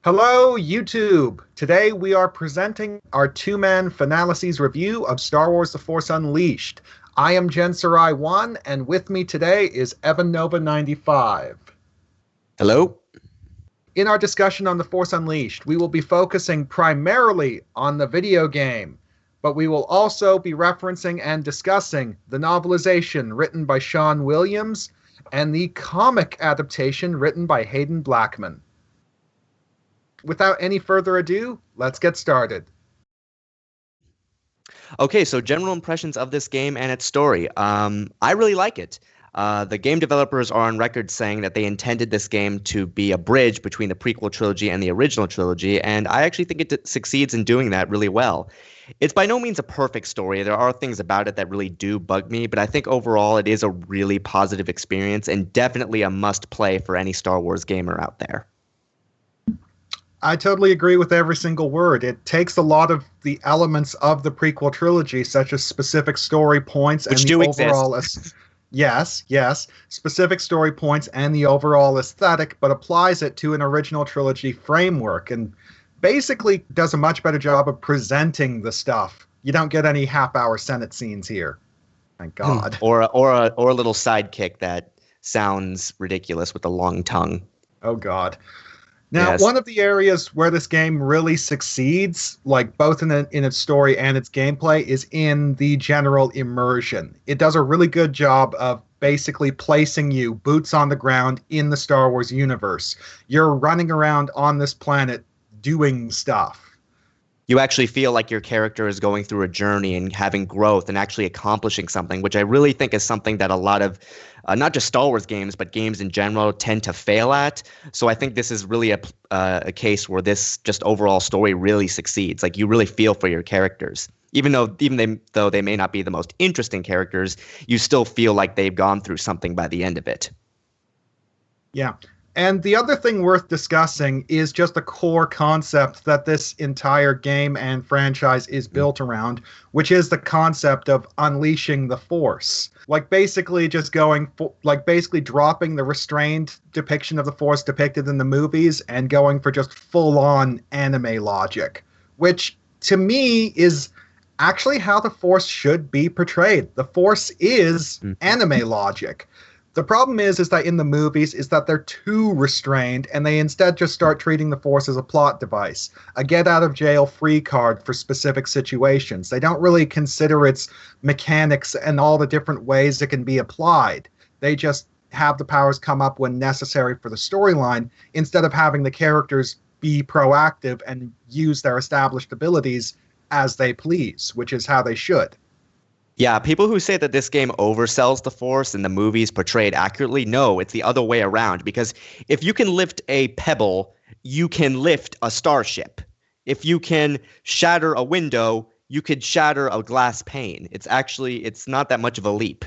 Hello, YouTube! Today we are presenting our two-man Fanalysis review of Star Wars The Force Unleashed. I am Jen Sarai 1, and with me today is Evan Nova 95. Hello? In our discussion on The Force Unleashed, we will be focusing primarily on the video game, but we will also be referencing and discussing the novelization written by Sean Williams and the comic adaptation written by Hayden Blackman. Without any further ado, let's get started. Okay, so general impressions of this game and its story. I really like it. The game developers are on record saying that they intended this game to be a bridge between the prequel trilogy and the original trilogy, and I actually think it succeeds in doing that really well. It's by no means a perfect story. There are things about it that really do bug me, but I think overall it is a really positive experience and definitely a must-play for any Star Wars gamer out there. I totally agree with every single word. It takes a lot of the elements of the prequel trilogy, such as specific story points Which and do the overall yes, specific story points and the overall aesthetic, but applies it to an original trilogy framework and basically does a much better job of presenting the stuff. You don't get any half-hour Senate scenes here. Thank God. Or a little sidekick that sounds ridiculous with a long tongue. Oh God. Now, Yes. one of the areas where this game really succeeds, like both in its story and its gameplay, is in the general immersion. It does a really good job of basically placing you boots on the ground in the Star Wars universe. You're running around on this planet doing stuff. You actually feel like your character is going through a journey and having growth and actually accomplishing something, which I really think is something that a lot of not just Star Wars games, but games in general tend to fail at. So I think this is really a case where this just overall story really succeeds. Like you really feel for your characters. Even though they may not be the most interesting characters, you still feel like they've gone through something by the end of it. Yeah. And the other thing worth discussing is just the core concept that this entire game and franchise is built around, which is the concept of unleashing the Force. Like basically just basically dropping the restrained depiction of the Force depicted in the movies and going for just full-on anime logic, which to me is actually how the Force should be portrayed. The Force is anime logic. The problem is that in the movies is that they're too restrained and they instead just start treating the Force as a plot device, a get out of jail free card for specific situations. They don't really consider its mechanics and all the different ways it can be applied. They just have the powers come up when necessary for the storyline instead of having the characters be proactive and use their established abilities as they please, which is how they should. Yeah, people who say that this game oversells the Force and the movies portray it accurately, no, it's the other way around. Because if you can lift a pebble, you can lift a starship. If you can shatter a window, you could shatter a glass pane. It's not that much of a leap.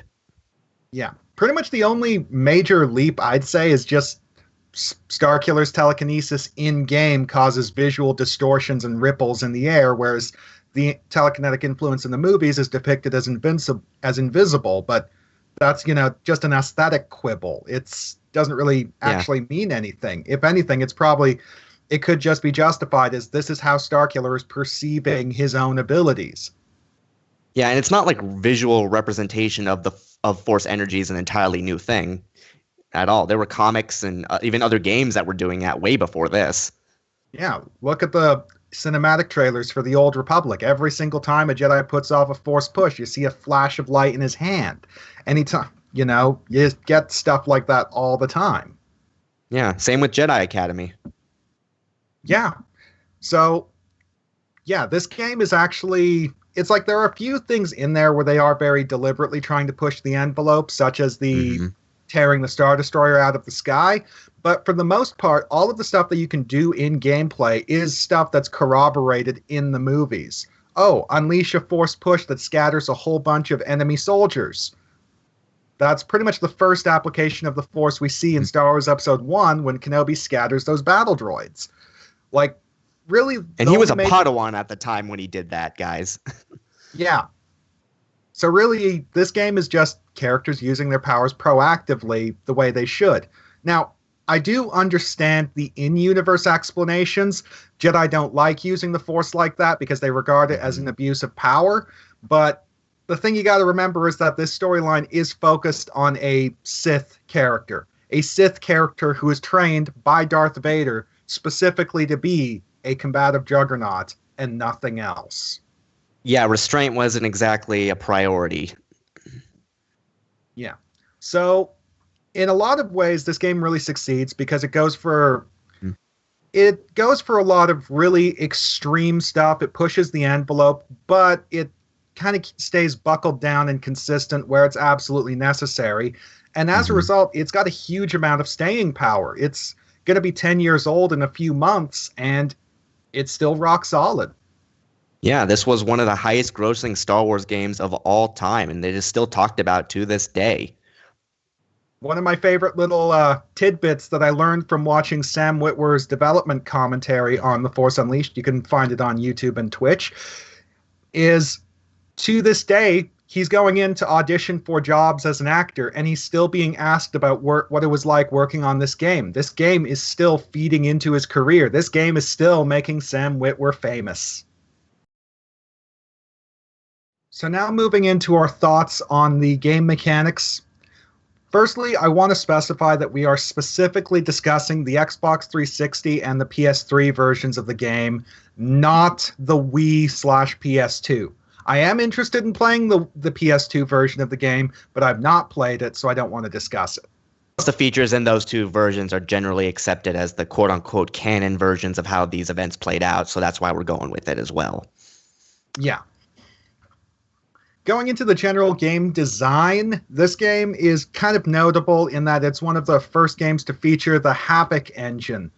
Yeah, pretty much the only major leap I'd say is just Starkiller's telekinesis in-game causes visual distortions and ripples in the air, whereas the telekinetic influence in the movies is depicted as invisible, but that's, just an aesthetic quibble. It doesn't really actually mean anything. If anything, it could just be justified as this is how Starkiller is perceiving his own abilities. Yeah, and it's not like visual representation of Force energy is an entirely new thing at all. There were comics and even other games that were doing that way before this. Yeah, look at the cinematic trailers for the Old Republic. Every single time a Jedi puts off a Force push, you see a flash of light in his hand. Anytime, you get stuff like that all the time. Yeah, same with Jedi Academy. Yeah. So, yeah, this game is actually, it's like there are a few things in there where they are very deliberately trying to push the envelope, such as the tearing the Star Destroyer out of the sky. But for the most part, all of the stuff that you can do in gameplay is stuff that's corroborated in the movies. Oh, unleash a Force push that scatters a whole bunch of enemy soldiers. That's pretty much the first application of the Force we see in Star Wars Episode 1 when Kenobi scatters those battle droids. Like, really... And he was a Padawan at the time when he did that, guys. Yeah. So really, this game is just characters using their powers proactively the way they should. Now, I do understand the in-universe explanations. Jedi don't like using the Force like that because they regard it as an abuse of power. But the thing you got to remember is that this storyline is focused on a Sith character. A Sith character who is trained by Darth Vader specifically to be a combative juggernaut and nothing else. Yeah, restraint wasn't exactly a priority. Yeah. So in a lot of ways, this game really succeeds because it goes for a lot of really extreme stuff. It pushes the envelope, but it kind of stays buckled down and consistent where it's absolutely necessary. And as a result, it's got a huge amount of staying power. It's going to be 10 years old in a few months, and it's still rock solid. Yeah, this was one of the highest grossing Star Wars games of all time, and it is still talked about to this day. One of my favorite little tidbits that I learned from watching Sam Witwer's development commentary on The Force Unleashed, you can find it on YouTube and Twitch, is to this day, he's going in to audition for jobs as an actor, and he's still being asked about what it was like working on this game. This game is still feeding into his career. This game is still making Sam Witwer famous. So now moving into our thoughts on the game mechanics. Firstly, I want to specify that we are specifically discussing the Xbox 360 and the PS3 versions of the game, not the Wii/PS2. I am interested in playing the PS2 version of the game, but I've not played it, so I don't want to discuss it. The features in those two versions are generally accepted as the quote-unquote canon versions of how these events played out, so that's why we're going with it as well. Yeah. Going into the general game design, this game is kind of notable in that it's one of the first games to feature the Havoc engine.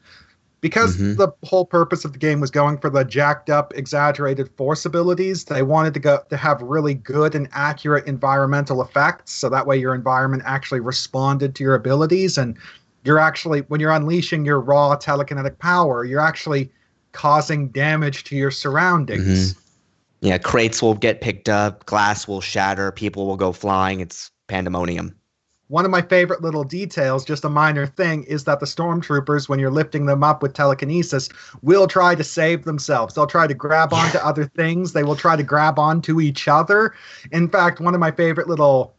Because the whole purpose of the game was going for the jacked up, exaggerated force abilities, they wanted to have really good and accurate environmental effects, so that way your environment actually responded to your abilities, and you're actually, when you're unleashing your raw telekinetic power, you're actually causing damage to your surroundings. Yeah, crates will get picked up, glass will shatter, people will go flying. It's pandemonium. One of my favorite little details, just a minor thing, is that the stormtroopers, when you're lifting them up with telekinesis, will try to save themselves. They'll try to grab onto other things. They will try to grab onto each other. In fact, one of my favorite little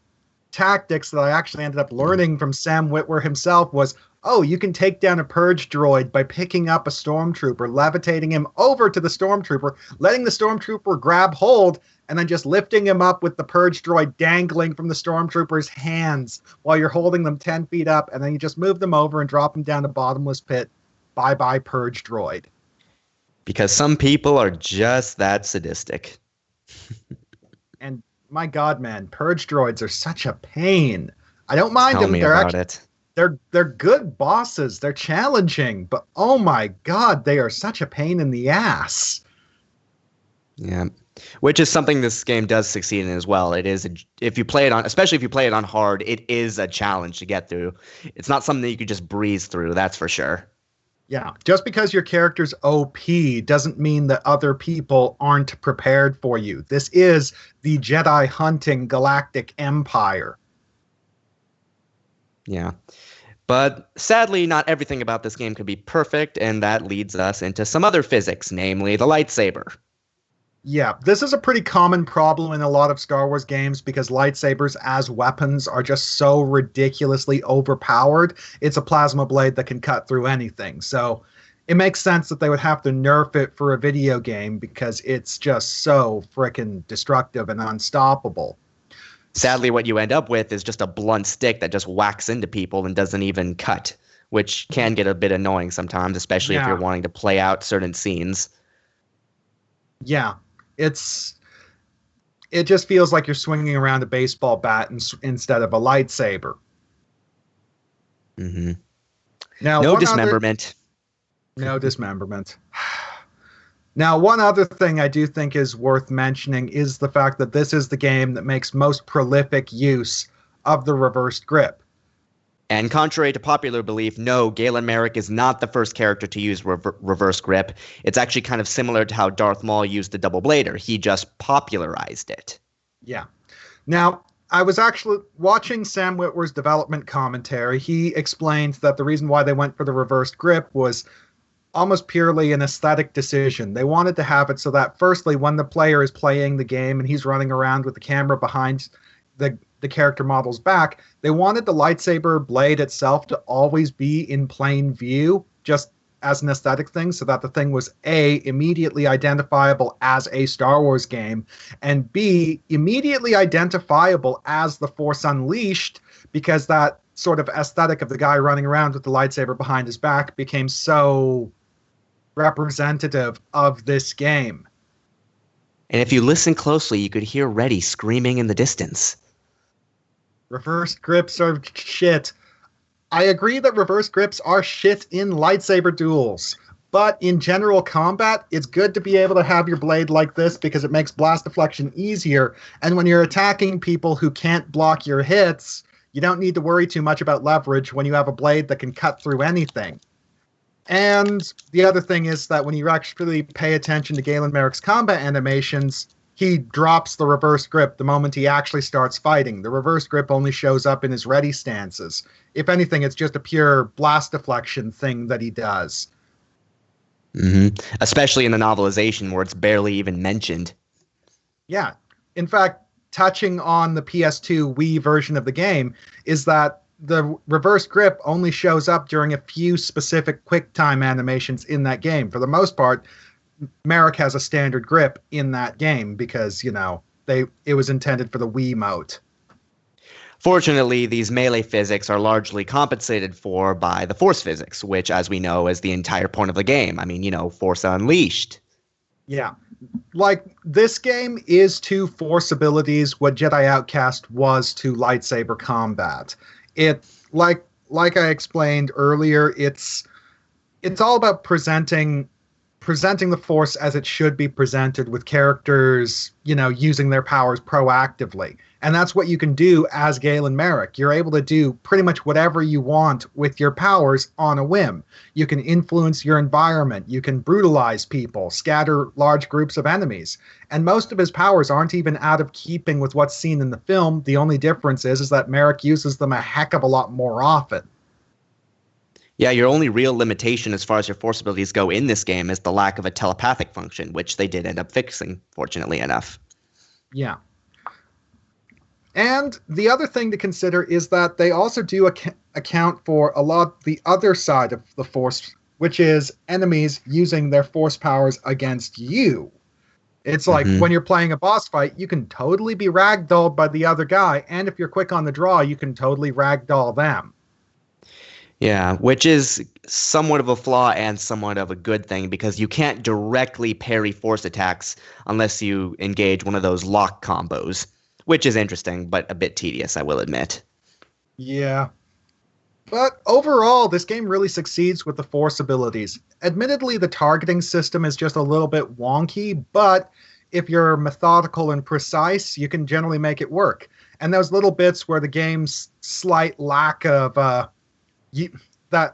tactics that I actually ended up learning from Sam Witwer himself was, oh, you can take down a purge droid by picking up a stormtrooper, levitating him over to the stormtrooper, letting the stormtrooper grab hold, and then just lifting him up with the purge droid dangling from the stormtrooper's hands while you're holding them 10 feet up, and then you just move them over and drop them down a bottomless pit. Bye-bye, purge droid. Because some people are just that sadistic. And my God, man, purge droids are such a pain. I don't mind Tell them. me about it. They're good bosses. They're challenging, but oh my God, they are such a pain in the ass. Yeah. Which is something this game does succeed in as well. It is, if you play it on, especially if you play it on hard, it is a challenge to get through. It's not something that you could just breeze through, that's for sure. Yeah, just because your character's OP doesn't mean that other people aren't prepared for you. This is the Jedi hunting galactic empire. Yeah. But sadly, not everything about this game could be perfect, and that leads us into some other physics, namely the lightsaber. Yeah, this is a pretty common problem in a lot of Star Wars games because lightsabers as weapons are just so ridiculously overpowered. It's a plasma blade that can cut through anything. So it makes sense that they would have to nerf it for a video game because it's just so frickin' destructive and unstoppable. Sadly, what you end up with is just a blunt stick that just whacks into people and doesn't even cut, which can get a bit annoying sometimes, especially if you're wanting to play out certain scenes. Yeah. It just feels like you're swinging around a baseball bat instead of a lightsaber. Mm-hmm. Now, no dismemberment. No dismemberment. Now, one other thing I do think is worth mentioning is the fact that this is the game that makes most prolific use of the reversed grip. And contrary to popular belief, no, Galen Merrick is not the first character to use reverse grip. It's actually kind of similar to how Darth Maul used the double blader. He just popularized it. Yeah. Now, I was actually watching Sam Witwer's development commentary. He explained that the reason why they went for the reversed grip was almost purely an aesthetic decision. They wanted to have it so that, firstly, when the player is playing the game and he's running around with the camera behind the character model's back, they wanted the lightsaber blade itself to always be in plain view, just as an aesthetic thing, so that the thing was A, immediately identifiable as a Star Wars game, and B, immediately identifiable as The Force Unleashed, because that sort of aesthetic of the guy running around with the lightsaber behind his back became so representative of this game. And if you listen closely, you could hear Reddy screaming in the distance. Reverse grips are shit. I agree that reverse grips are shit in lightsaber duels, but in general combat, it's good to be able to have your blade like this because it makes blast deflection easier, and when you're attacking people who can't block your hits, you don't need to worry too much about leverage when you have a blade that can cut through anything. And the other thing is that when you actually pay attention to Galen Merrick's combat animations, he drops the reverse grip the moment he actually starts fighting. The reverse grip only shows up in his ready stances. If anything, it's just a pure blast deflection thing that he does. Mm-hmm. Especially in the novelization where it's barely even mentioned. Yeah. In fact, touching on the PS2 Wii version of the game is that the reverse grip only shows up during a few specific QuickTime animations in that game. For the most part, Merrick has a standard grip in that game because, it was intended for the Wiimote. Fortunately, these melee physics are largely compensated for by the force physics, which, as we know, is the entire point of the game. I mean, Force Unleashed. Yeah. Like, this game is to force abilities what Jedi Outcast was to lightsaber combat. It, like I explained earlier, it's all about presenting the Force as it should be presented, with characters, using their powers proactively. And that's what you can do as Galen Merrick. You're able to do pretty much whatever you want with your powers on a whim. You can influence your environment. You can brutalize people, scatter large groups of enemies. And most of his powers aren't even out of keeping with what's seen in the film. The only difference is that Merrick uses them a heck of a lot more often. Yeah, your only real limitation as far as your force abilities go in this game is the lack of a telepathic function, which they did end up fixing, fortunately enough. Yeah. And the other thing to consider is that they also do account for a lot the other side of the Force, which is enemies using their Force powers against you. It's like when you're playing a boss fight, you can totally be ragdolled by the other guy, and if you're quick on the draw, you can totally ragdoll them. Yeah, which is somewhat of a flaw and somewhat of a good thing, because you can't directly parry force attacks unless you engage one of those lock combos, which is interesting, but a bit tedious, I will admit. Yeah. But overall, this game really succeeds with the force abilities. Admittedly, the targeting system is just a little bit wonky, but if you're methodical and precise, you can generally make it work. And those little bits where the game's slight lack of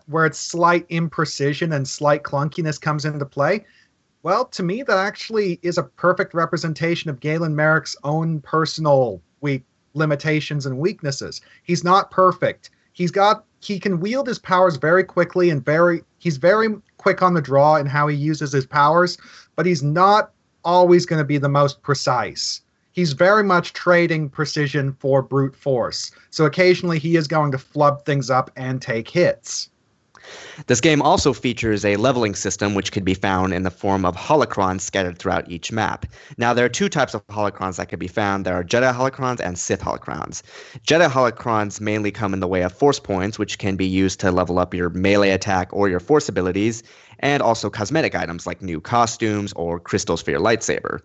where its slight imprecision and slight clunkiness comes into play, well, to me, that actually is a perfect representation of Galen Merrick's own personal limitations and weaknesses. He's not perfect. He can wield his powers very quickly and he's very quick on the draw in how he uses his powers, but he's not always going to be the most precise. He's very much trading precision for brute force. So occasionally he is going to flub things up and take hits. This game also features a leveling system which could be found in the form of holocrons scattered throughout each map. Now, there are two types of holocrons that could be found. There are Jedi holocrons and Sith holocrons. Jedi holocrons mainly come in the way of force points, which can be used to level up your melee attack or your force abilities, and also cosmetic items like new costumes or crystals for your lightsaber.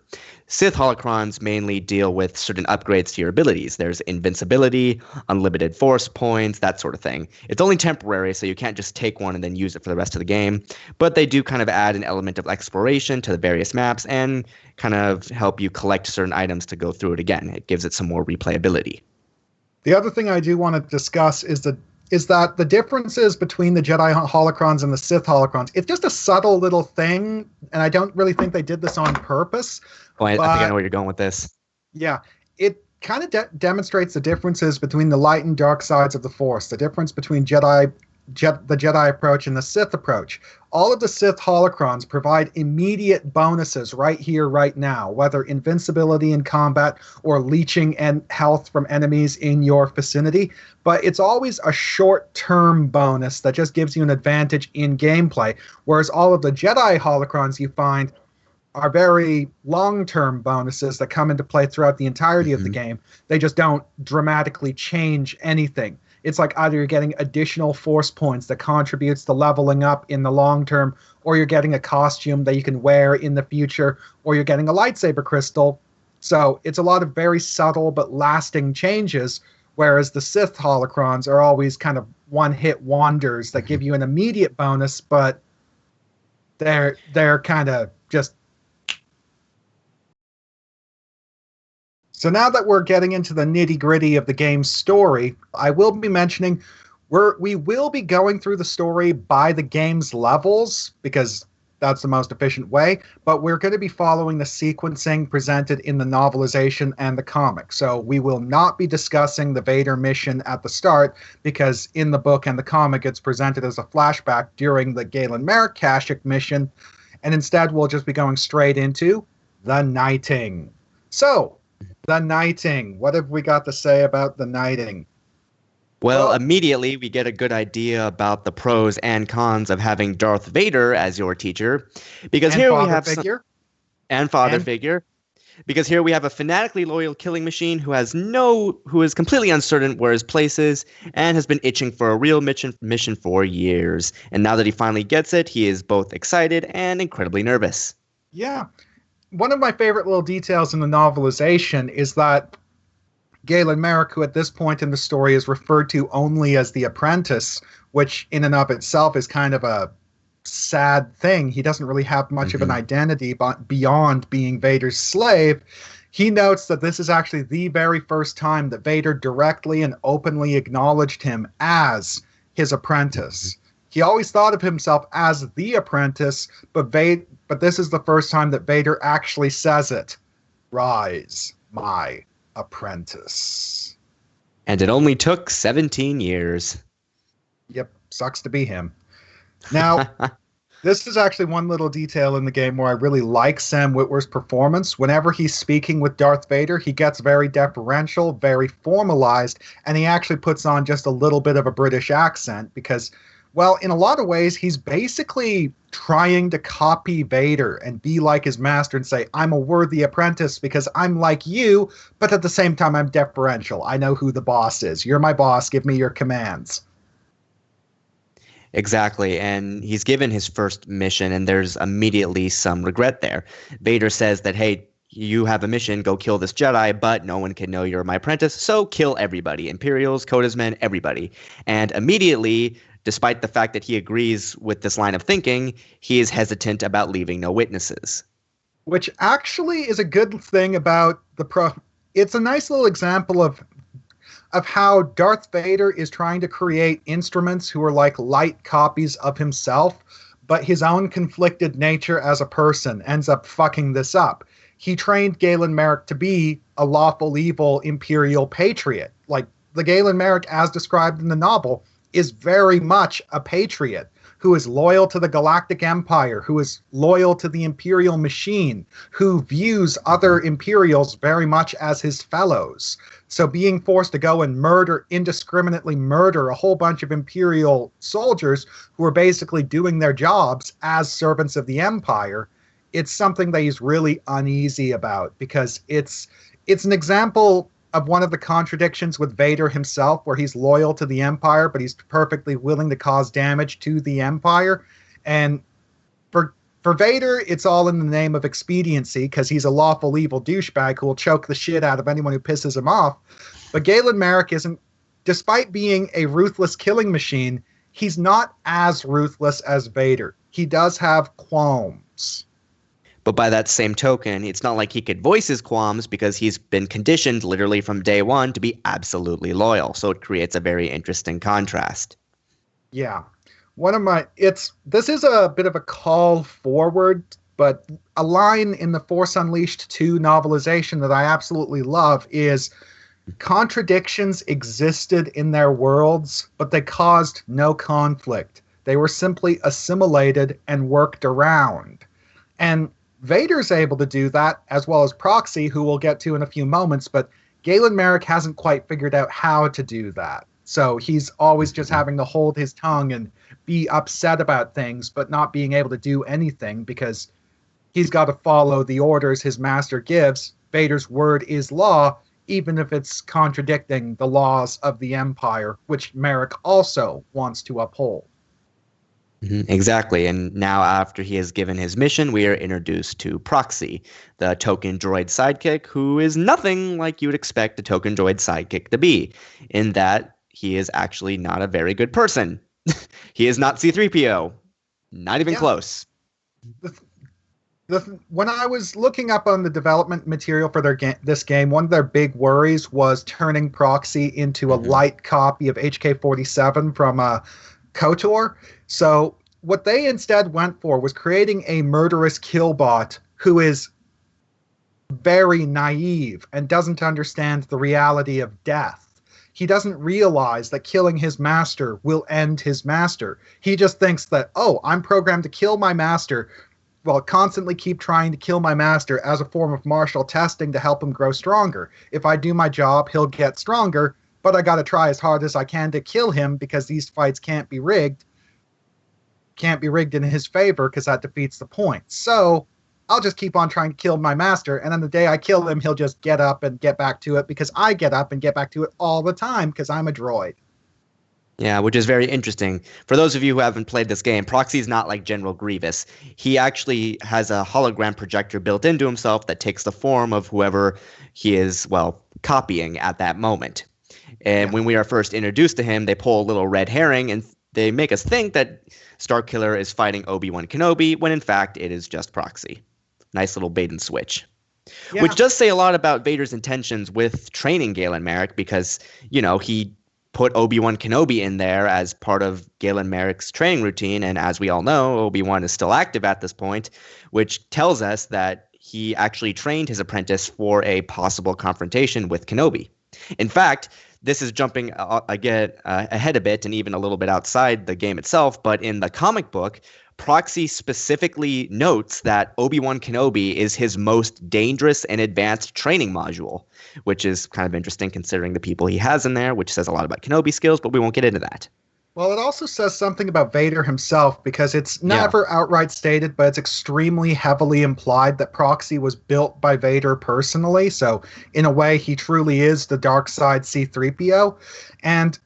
Sith holocrons mainly deal with certain upgrades to your abilities. There's invincibility, unlimited force points, that sort of thing. It's only temporary, so you can't just take one and then use it for the rest of the game, but they do kind of add an element of exploration to the various maps and kind of help you collect certain items to go through it again. It gives it some more replayability. The other thing I do want to discuss is that the differences between the Jedi holocrons and the Sith holocrons, it's just a subtle little thing, and I don't really think they did this on purpose. Oh, I think I know where you're going with this. Yeah. kind of demonstrates the differences between the light and dark sides of the Force, the difference between the Jedi approach and the Sith approach. All of the Sith holocrons provide immediate bonuses right here, right now, whether invincibility in combat or leeching and health from enemies in your vicinity. But it's always a short-term bonus that just gives you an advantage in gameplay, whereas all of the Jedi holocrons you find are very long-term bonuses that come into play throughout the entirety of the game. They just don't dramatically change anything. It's like either you're getting additional force points that contributes to leveling up in the long term, or you're getting a costume that you can wear in the future, or you're getting a lightsaber crystal. So it's a lot of very subtle but lasting changes, whereas the Sith holocrons are always kind of one-hit wonders that give you an immediate bonus, but they're kind of just... So now that we're getting into the nitty-gritty of the game's story, I will be mentioning we will be going through the story by the game's levels, because that's the most efficient way, but we're going to be following the sequencing presented in the novelization and the comic. So we will not be discussing the Vader mission at the start, because in the book and the comic it's presented as a flashback during the Galen Merrick Kashyyyk mission, and instead we'll just be going straight into the knighting. So, the knighting. What have we got to say about the knighting? Well, immediately we get a good idea about the pros and cons of having Darth Vader as your teacher, because here we have father figure. Because here we have a fanatically loyal killing machine who is completely uncertain where his place is and has been itching for a real mission for years. And now that he finally gets it, he is both excited and incredibly nervous. Yeah. One of my favorite little details in the novelization is that Galen Merrick, who at this point in the story is referred to only as the apprentice, which in and of itself is kind of a sad thing. He doesn't really have much of an identity beyond being Vader's slave. He notes that this is actually the very first time that Vader directly and openly acknowledged him as his apprentice. He always thought of himself as the apprentice, but this is the first time that Vader actually says it. Rise, my apprentice. And it only took 17 years. Yep, sucks to be him. Now, this is actually one little detail in the game where I really like Sam Witwer's performance. Whenever he's speaking with Darth Vader, he gets very deferential, very formalized, and he actually puts on just a little bit of a British accent because, well, in a lot of ways, he's basically trying to copy Vader and be like his master and say, I'm a worthy apprentice because I'm like you, but at the same time, I'm deferential. I know who the boss is. You're my boss. Give me your commands. Exactly, and he's given his first mission, and there's immediately some regret there. Vader says that, hey, you have a mission, go kill this Jedi, but no one can know you're my apprentice, so kill everybody. Imperials, Kota's men, everybody. And immediately, despite the fact that he agrees with this line of thinking, he is hesitant about leaving no witnesses. Which actually is a good thing about it's a nice little example of how Darth Vader is trying to create instruments who are like light copies of himself, but his own conflicted nature as a person ends up fucking this up. He trained Galen Merrick to be a lawful evil imperial patriot. Like, the Galen Merrick, as described in the novel, is very much a patriot who is loyal to the Galactic Empire, who is loyal to the Imperial machine, who views other Imperials very much as his fellows. So being forced to go and indiscriminately murder a whole bunch of Imperial soldiers who are basically doing their jobs as servants of the Empire, it's something that he's really uneasy about, because it's an example of one of the contradictions with Vader himself, where he's loyal to the Empire, but he's perfectly willing to cause damage to the Empire. And for Vader, it's all in the name of expediency, because he's a lawful evil douchebag who will choke the shit out of anyone who pisses him off. But Galen Merrick isn't, despite being a ruthless killing machine, he's not as ruthless as Vader. He does have qualms. But by that same token, it's not like he could voice his qualms, because he's been conditioned literally from day one to be absolutely loyal. So it creates a very interesting contrast. Yeah. This is a bit of a call forward, but a line in the Force Unleashed 2 novelization that I absolutely love is, Contradictions existed in their worlds, but they caused no conflict. They were simply assimilated and worked around. And Vader's able to do that, as well as Proxy, who we'll get to in a few moments, but Galen Merrick hasn't quite figured out how to do that. So he's always just having to hold his tongue and be upset about things, but not being able to do anything because he's got to follow the orders his master gives. Vader's word is law, even if it's contradicting the laws of the Empire, which Merrick also wants to uphold. Exactly. And now, after he has given his mission, we are introduced to Proxy, the token droid sidekick, who is nothing like you would expect a token droid sidekick to be, in that he is actually not a very good person. He is not C-3PO. Not even close. When I was looking up on the development material for this game, one of their big worries was turning Proxy into a light copy of HK-47 from KOTOR. So what they instead went for was creating a murderous killbot who is very naive and doesn't understand the reality of death. He doesn't realize that killing his master will end his master. He just thinks that, oh, I'm programmed to kill my master. Well, constantly keep trying to kill my master as a form of martial testing to help him grow stronger. If I do my job, he'll get stronger, but I gotta try as hard as I can to kill him because these fights can't be rigged. Can't be rigged in his favor because that defeats the point. So I'll just keep on trying to kill my master, and then the day I kill him, he'll just get up and get back to it because I get up and get back to it all the time because I'm a droid. Yeah, which is very interesting. For those of you who haven't played this game, Proxy is not like General Grievous. He actually has a hologram projector built into himself that takes the form of whoever he is, well, copying at that moment. And when we are first introduced to him, they pull a little red herring and they make us think that Starkiller is fighting Obi-Wan Kenobi, when in fact it is just Proxy. Nice little bait and switch. Yeah. Which does say a lot about Vader's intentions with training Galen Merrick because, you know, he put Obi-Wan Kenobi in there as part of Galen Merrick's training routine. And as we all know, Obi-Wan is still active at this point, which tells us that he actually trained his apprentice for a possible confrontation with Kenobi. In fact, this is jumping again ahead a bit and even a little bit outside the game itself, but in the comic book, Proxy specifically notes that Obi-Wan Kenobi is his most dangerous and advanced training module, which is kind of interesting considering the people he has in there, which says a lot about Kenobi skills, but we won't get into that. Well, it also says something about Vader himself because it's never outright stated, but it's extremely heavily implied that Proxy was built by Vader personally. So in a way, he truly is the dark side C-3PO. And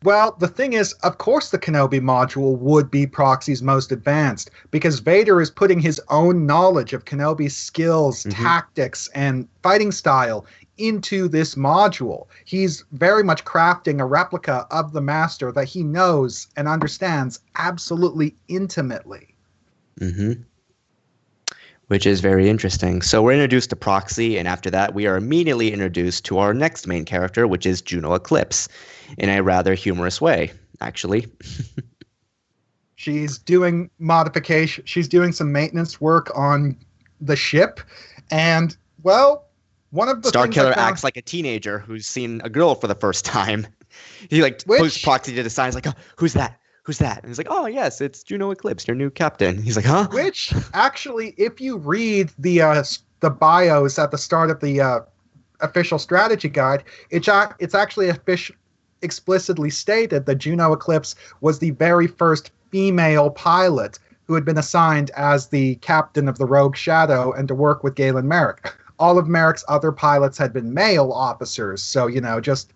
well, the thing is, of course the Kenobi module would be Proxy's most advanced because Vader is putting his own knowledge of Kenobi's skills, tactics, and fighting style into this module. He's very much crafting a replica of the Master that he knows and understands absolutely intimately. Which is very interesting. So we're introduced to Proxy, and after that, we are immediately introduced to our next main character, which is Juno Eclipse, in a rather humorous way, actually. She's doing modification. She's doing some maintenance work on the ship, and, well, one of the Starkiller acts like a teenager who's seen a girl for the first time. He, like, posts Proxy to the side. He's like, oh, who's that? Who's that? And he's like, oh, yes, it's Juno Eclipse, your new captain. He's like, huh? Which, actually, if you read the bios at the start of the official strategy guide, it's actually explicitly stated that Juno Eclipse was the very first female pilot who had been assigned as the captain of the Rogue Shadow and to work with Galen Merrick. All of Merrick's other pilots had been male officers, so, you know, just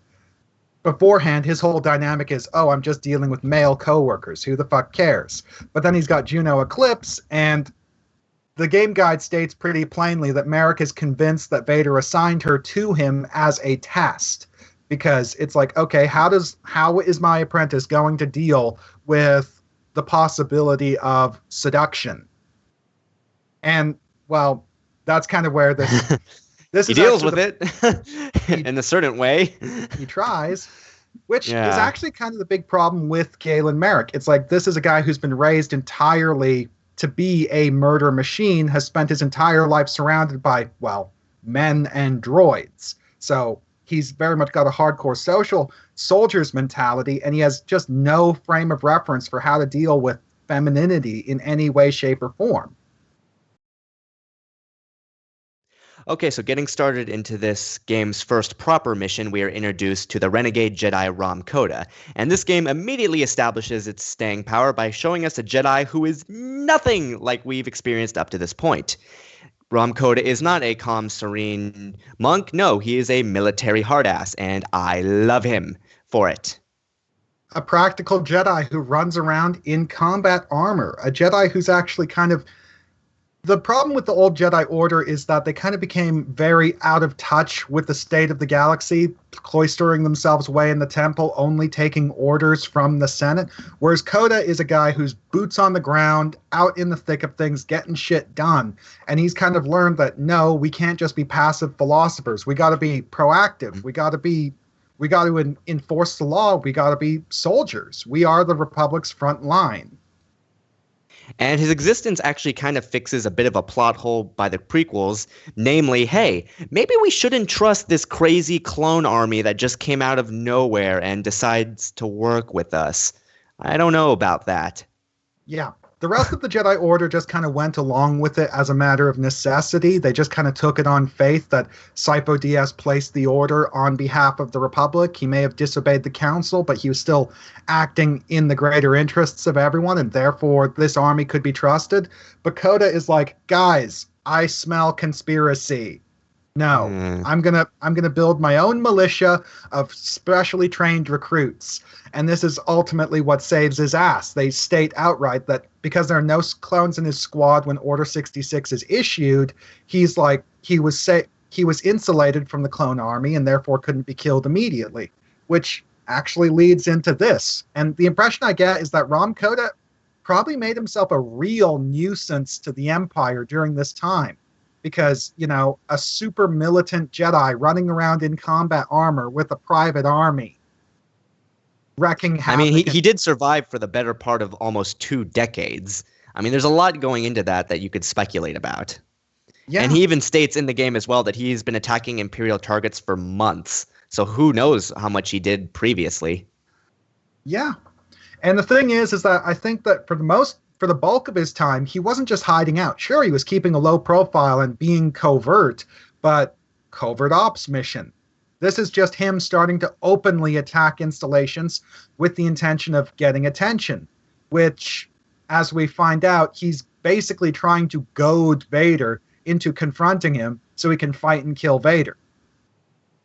beforehand, his whole dynamic is, oh, I'm just dealing with male coworkers. Who the fuck cares? But then he's got Juno Eclipse, and the game guide states pretty plainly that Merrick is convinced that Vader assigned her to him as a test. Because it's like, okay, how is my apprentice going to deal with the possibility of seduction? And, well, that's kind of where this he deals with it in a certain way. He tries, which is actually kind of the big problem with Galen Merrick. It's like, this is a guy who's been raised entirely to be a murder machine, has spent his entire life surrounded by, well, men and droids. So he's very much got a hardcore social soldier's mentality, and he has just no frame of reference for how to deal with femininity in any way, shape, or form. Okay, so getting started into this game's first proper mission, we are introduced to the renegade Jedi Rahm Kota. And this game immediately establishes its staying power by showing us a Jedi who is nothing like we've experienced up to this point. Rahm Kota is not a calm, serene monk. No, he is a military hardass, and I love him for it. A practical Jedi who runs around in combat armor. A Jedi who's actually kind of... The problem with the old Jedi Order is that they kind of became very out of touch with the state of the galaxy, cloistering themselves away in the temple, only taking orders from the Senate. Whereas Kota is a guy who's boots on the ground, out in the thick of things, getting shit done. And he's kind of learned that, no, we can't just be passive philosophers. We got to be proactive. We got to enforce the law. We got to be soldiers. We are the Republic's front line. And his existence actually kind of fixes a bit of a plot hole by the prequels, namely, hey, maybe we shouldn't trust this crazy clone army that just came out of nowhere and decides to work with us. I don't know about that. Yeah. The rest of the Jedi Order just kind of went along with it as a matter of necessity. They just kind of took it on faith that Sifo Dyas placed the order on behalf of the Republic. He may have disobeyed the Council, but he was still acting in the greater interests of everyone, and therefore this army could be trusted. But Kota is like, guys, I smell conspiracy. No, I'm gonna build my own militia of specially trained recruits. And this is ultimately what saves his ass. They state outright that because there are no clones in his squad when Order 66 is issued, he's like he was insulated from the clone army and therefore couldn't be killed immediately, which actually leads into this. And the impression I get is that Rahm Kota probably made himself a real nuisance to the Empire during this time. Because, a super militant Jedi running around in combat armor with a private army, wrecking havoc. I mean, he did survive for the better part of almost 2 decades. I mean, there's a lot going into that you could speculate about. Yeah. And he even states in the game as well that he's been attacking Imperial targets for months. So who knows how much he did previously. Yeah. And the thing is that I think that for the bulk of his time, he wasn't just hiding out. Sure, he was keeping a low profile and being covert, but covert ops mission. This is just him starting to openly attack installations with the intention of getting attention, which, as we find out, he's basically trying to goad Vader into confronting him so he can fight and kill Vader.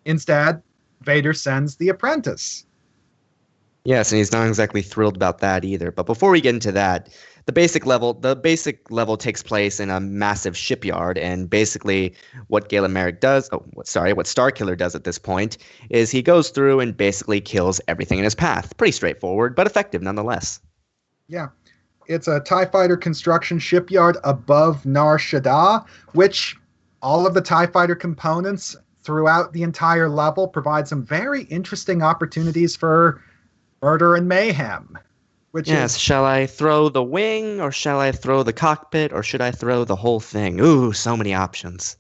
Instead, Vader sends the apprentice. Yes, and he's not exactly thrilled about that either. But before we get into that, the basic level takes place in a massive shipyard, and basically what what Starkiller does at this point is he goes through and basically kills everything in his path. Pretty straightforward, but effective nonetheless. Yeah. It's a TIE fighter construction shipyard above Nar Shaddaa, which all of the TIE fighter components throughout the entire level provide some very interesting opportunities for murder and mayhem. Shall I throw the wing, or shall I throw the cockpit, or should I throw the whole thing? Ooh, so many options.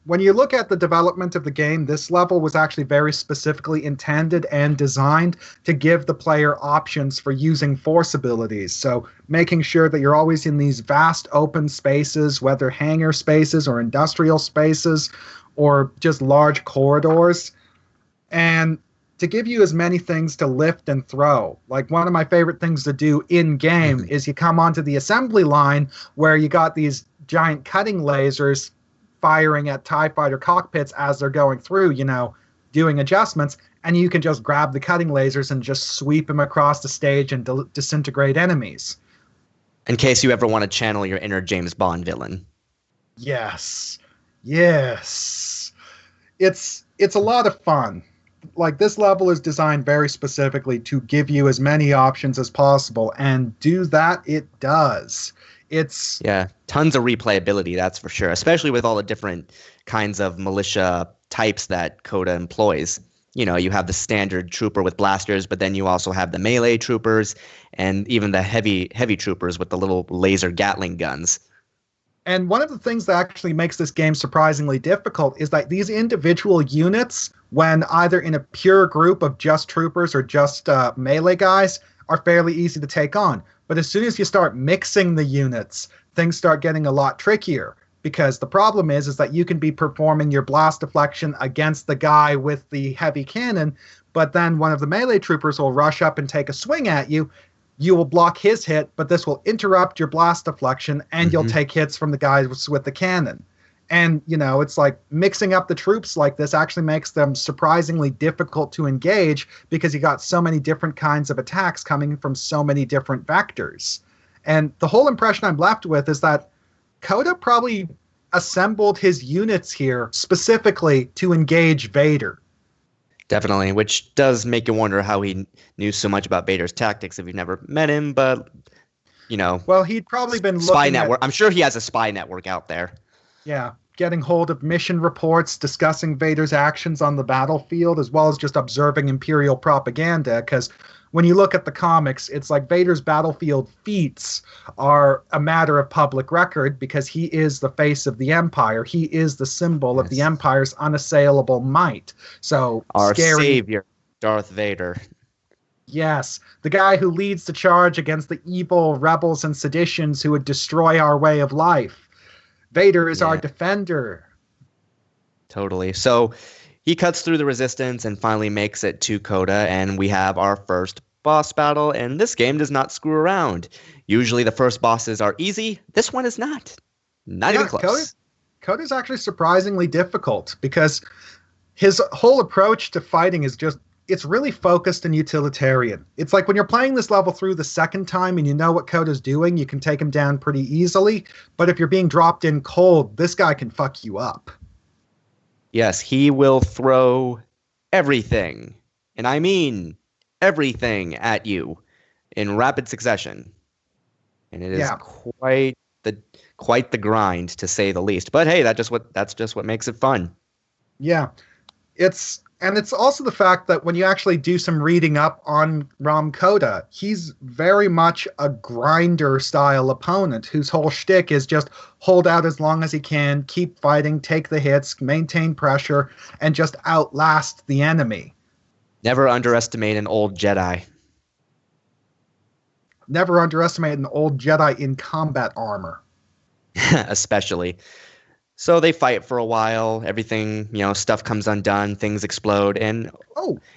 When you look at the development of the game, this level was actually very specifically intended and designed to give the player options for using force abilities. So making sure that you're always in these vast open spaces, whether hangar spaces or industrial spaces or just large corridors. And to give you as many things to lift and throw. Like, one of my favorite things to do in-game is you come onto the assembly line where you got these giant cutting lasers firing at TIE fighter cockpits as they're going through, doing adjustments, and you can just grab the cutting lasers and just sweep them across the stage and disintegrate enemies. In case you ever want to channel your inner James Bond villain. Yes. It's a lot of fun. Like, this level is designed very specifically to give you as many options as possible, and do that it does. Yeah, tons of replayability, that's for sure, especially with all the different kinds of militia types that Kota employs. You have the standard trooper with blasters, but then you also have the melee troopers and even the heavy troopers with the little laser Gatling guns. And one of the things that actually makes this game surprisingly difficult is that these individual units, when either in a pure group of just troopers or just melee guys, are fairly easy to take on. But as soon as you start mixing the units, things start getting a lot trickier. Because the problem is that you can be performing your blast deflection against the guy with the heavy cannon, but then one of the melee troopers will rush up and take a swing at you. You will block his hit, but this will interrupt your blast deflection, and you'll take hits from the guys with the cannon. And, it's like mixing up the troops like this actually makes them surprisingly difficult to engage because you got so many different kinds of attacks coming from so many different vectors. And the whole impression I'm left with is that Kota probably assembled his units here specifically to engage Vader. Definitely, which does make you wonder how he knew so much about Vader's tactics if you've never met him, but, Well, he'd probably been spy network. I'm sure he has a spy network out there. Yeah, getting hold of mission reports, discussing Vader's actions on the battlefield, as well as just observing Imperial propaganda, because when you look at the comics, it's like Vader's battlefield feats are a matter of public record because he is the face of the Empire. He is the symbol of the Empire's unassailable might. So our savior, Darth Vader. Yes, the guy who leads the charge against the evil rebels and seditions who would destroy our way of life. Vader is our defender. Totally. So he cuts through the resistance and finally makes it to Kota, and we have our first boss battle, and this game does not screw around. Usually the first bosses are easy. This one is not. Not even close. Kota's actually surprisingly difficult because his whole approach to fighting is it's really focused and utilitarian. It's like when you're playing this level through the second time and you know what Kota's doing, you can take him down pretty easily. But if you're being dropped in cold, this guy can fuck you up. Yes, he will throw everything, and I mean everything, at you in rapid succession. And it is quite the grind, to say the least. But hey, that's just what makes it fun. Yeah. It's also the fact that when you actually do some reading up on Rahm Kota, he's very much a grinder style opponent whose whole shtick is just hold out as long as he can, keep fighting, take the hits, maintain pressure, and just outlast the enemy. Never underestimate an old Jedi. Never underestimate an old Jedi in combat armor. Especially. So they fight for a while. Everything, stuff comes undone. Things explode, and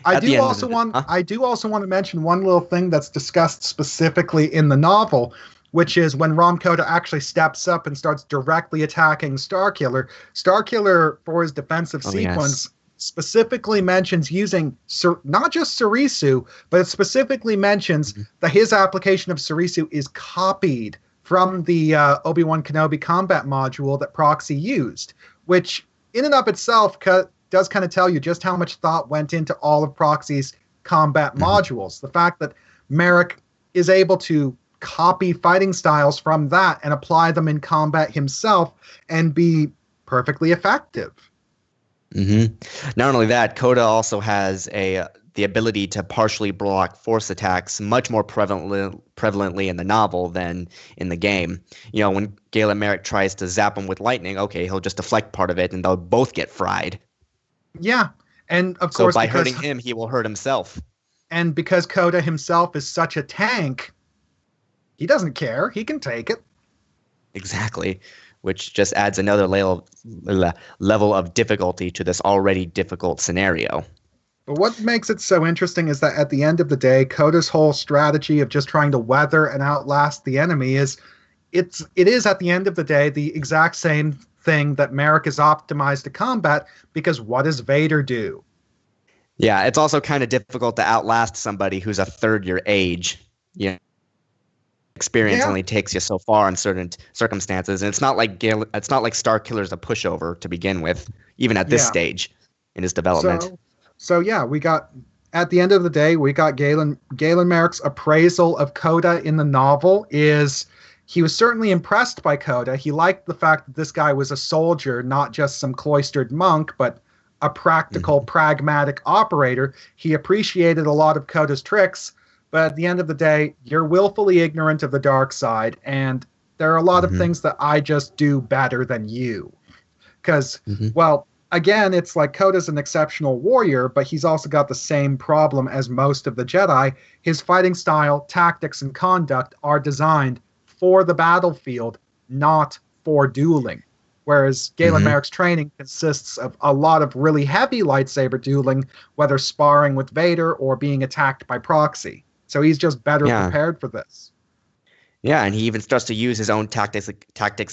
I do also want to mention one little thing that's discussed specifically in the novel, which is when Rahm Kota actually steps up and starts directly attacking Starkiller. Starkiller, for his defensive sequence, specifically mentions using not just Surisu, but it specifically mentions that his application of Surisu is copied from the Obi-Wan Kenobi combat module that Proxy used, which in and of itself does kind of tell you just how much thought went into all of Proxy's combat modules. The fact that Merrick is able to copy fighting styles from that and apply them in combat himself and be perfectly effective. Not only that, Kota also has the ability to partially block force attacks much more prevalently in the novel than in the game. When Galen Merrick tries to zap him with lightning, he'll just deflect part of it and they'll both get fried. Yeah, and of course, by hurting him, he will hurt himself. And because Kota himself is such a tank, he doesn't care. He can take it. Exactly. Which just adds another level of difficulty to this already difficult scenario. But what makes it so interesting is that at the end of the day, Kota's whole strategy of just trying to weather and outlast the enemy it is at the end of the day the exact same thing that Merrick is optimized to combat, because what does Vader do? Yeah, it's also kind of difficult to outlast somebody who's a third your age. Experience only takes you so far in certain circumstances, and it's not like Starkiller's a pushover to begin with, even at this stage in his development. So we got, at the end of the day, we got Galen Merrick's appraisal of Kota in the novel is he was certainly impressed by Kota. He liked the fact that this guy was a soldier, not just some cloistered monk, but a practical, pragmatic operator. He appreciated a lot of Kota's tricks, but at the end of the day, you're willfully ignorant of the dark side, and There are a lot of Mm-hmm. things that I just do better than you. Because, Mm-hmm. well, again, it's like Kota's an exceptional warrior, but he's also got the same problem as most of the Jedi. His fighting style, tactics, and conduct are designed for the battlefield, not for dueling. Whereas Galen Mm-hmm. Merrick's training consists of a lot of really heavy lightsaber dueling, whether sparring with Vader or being attacked by Proxy. So he's just better Yeah. prepared for this. Yeah, and he even starts to use his own tactics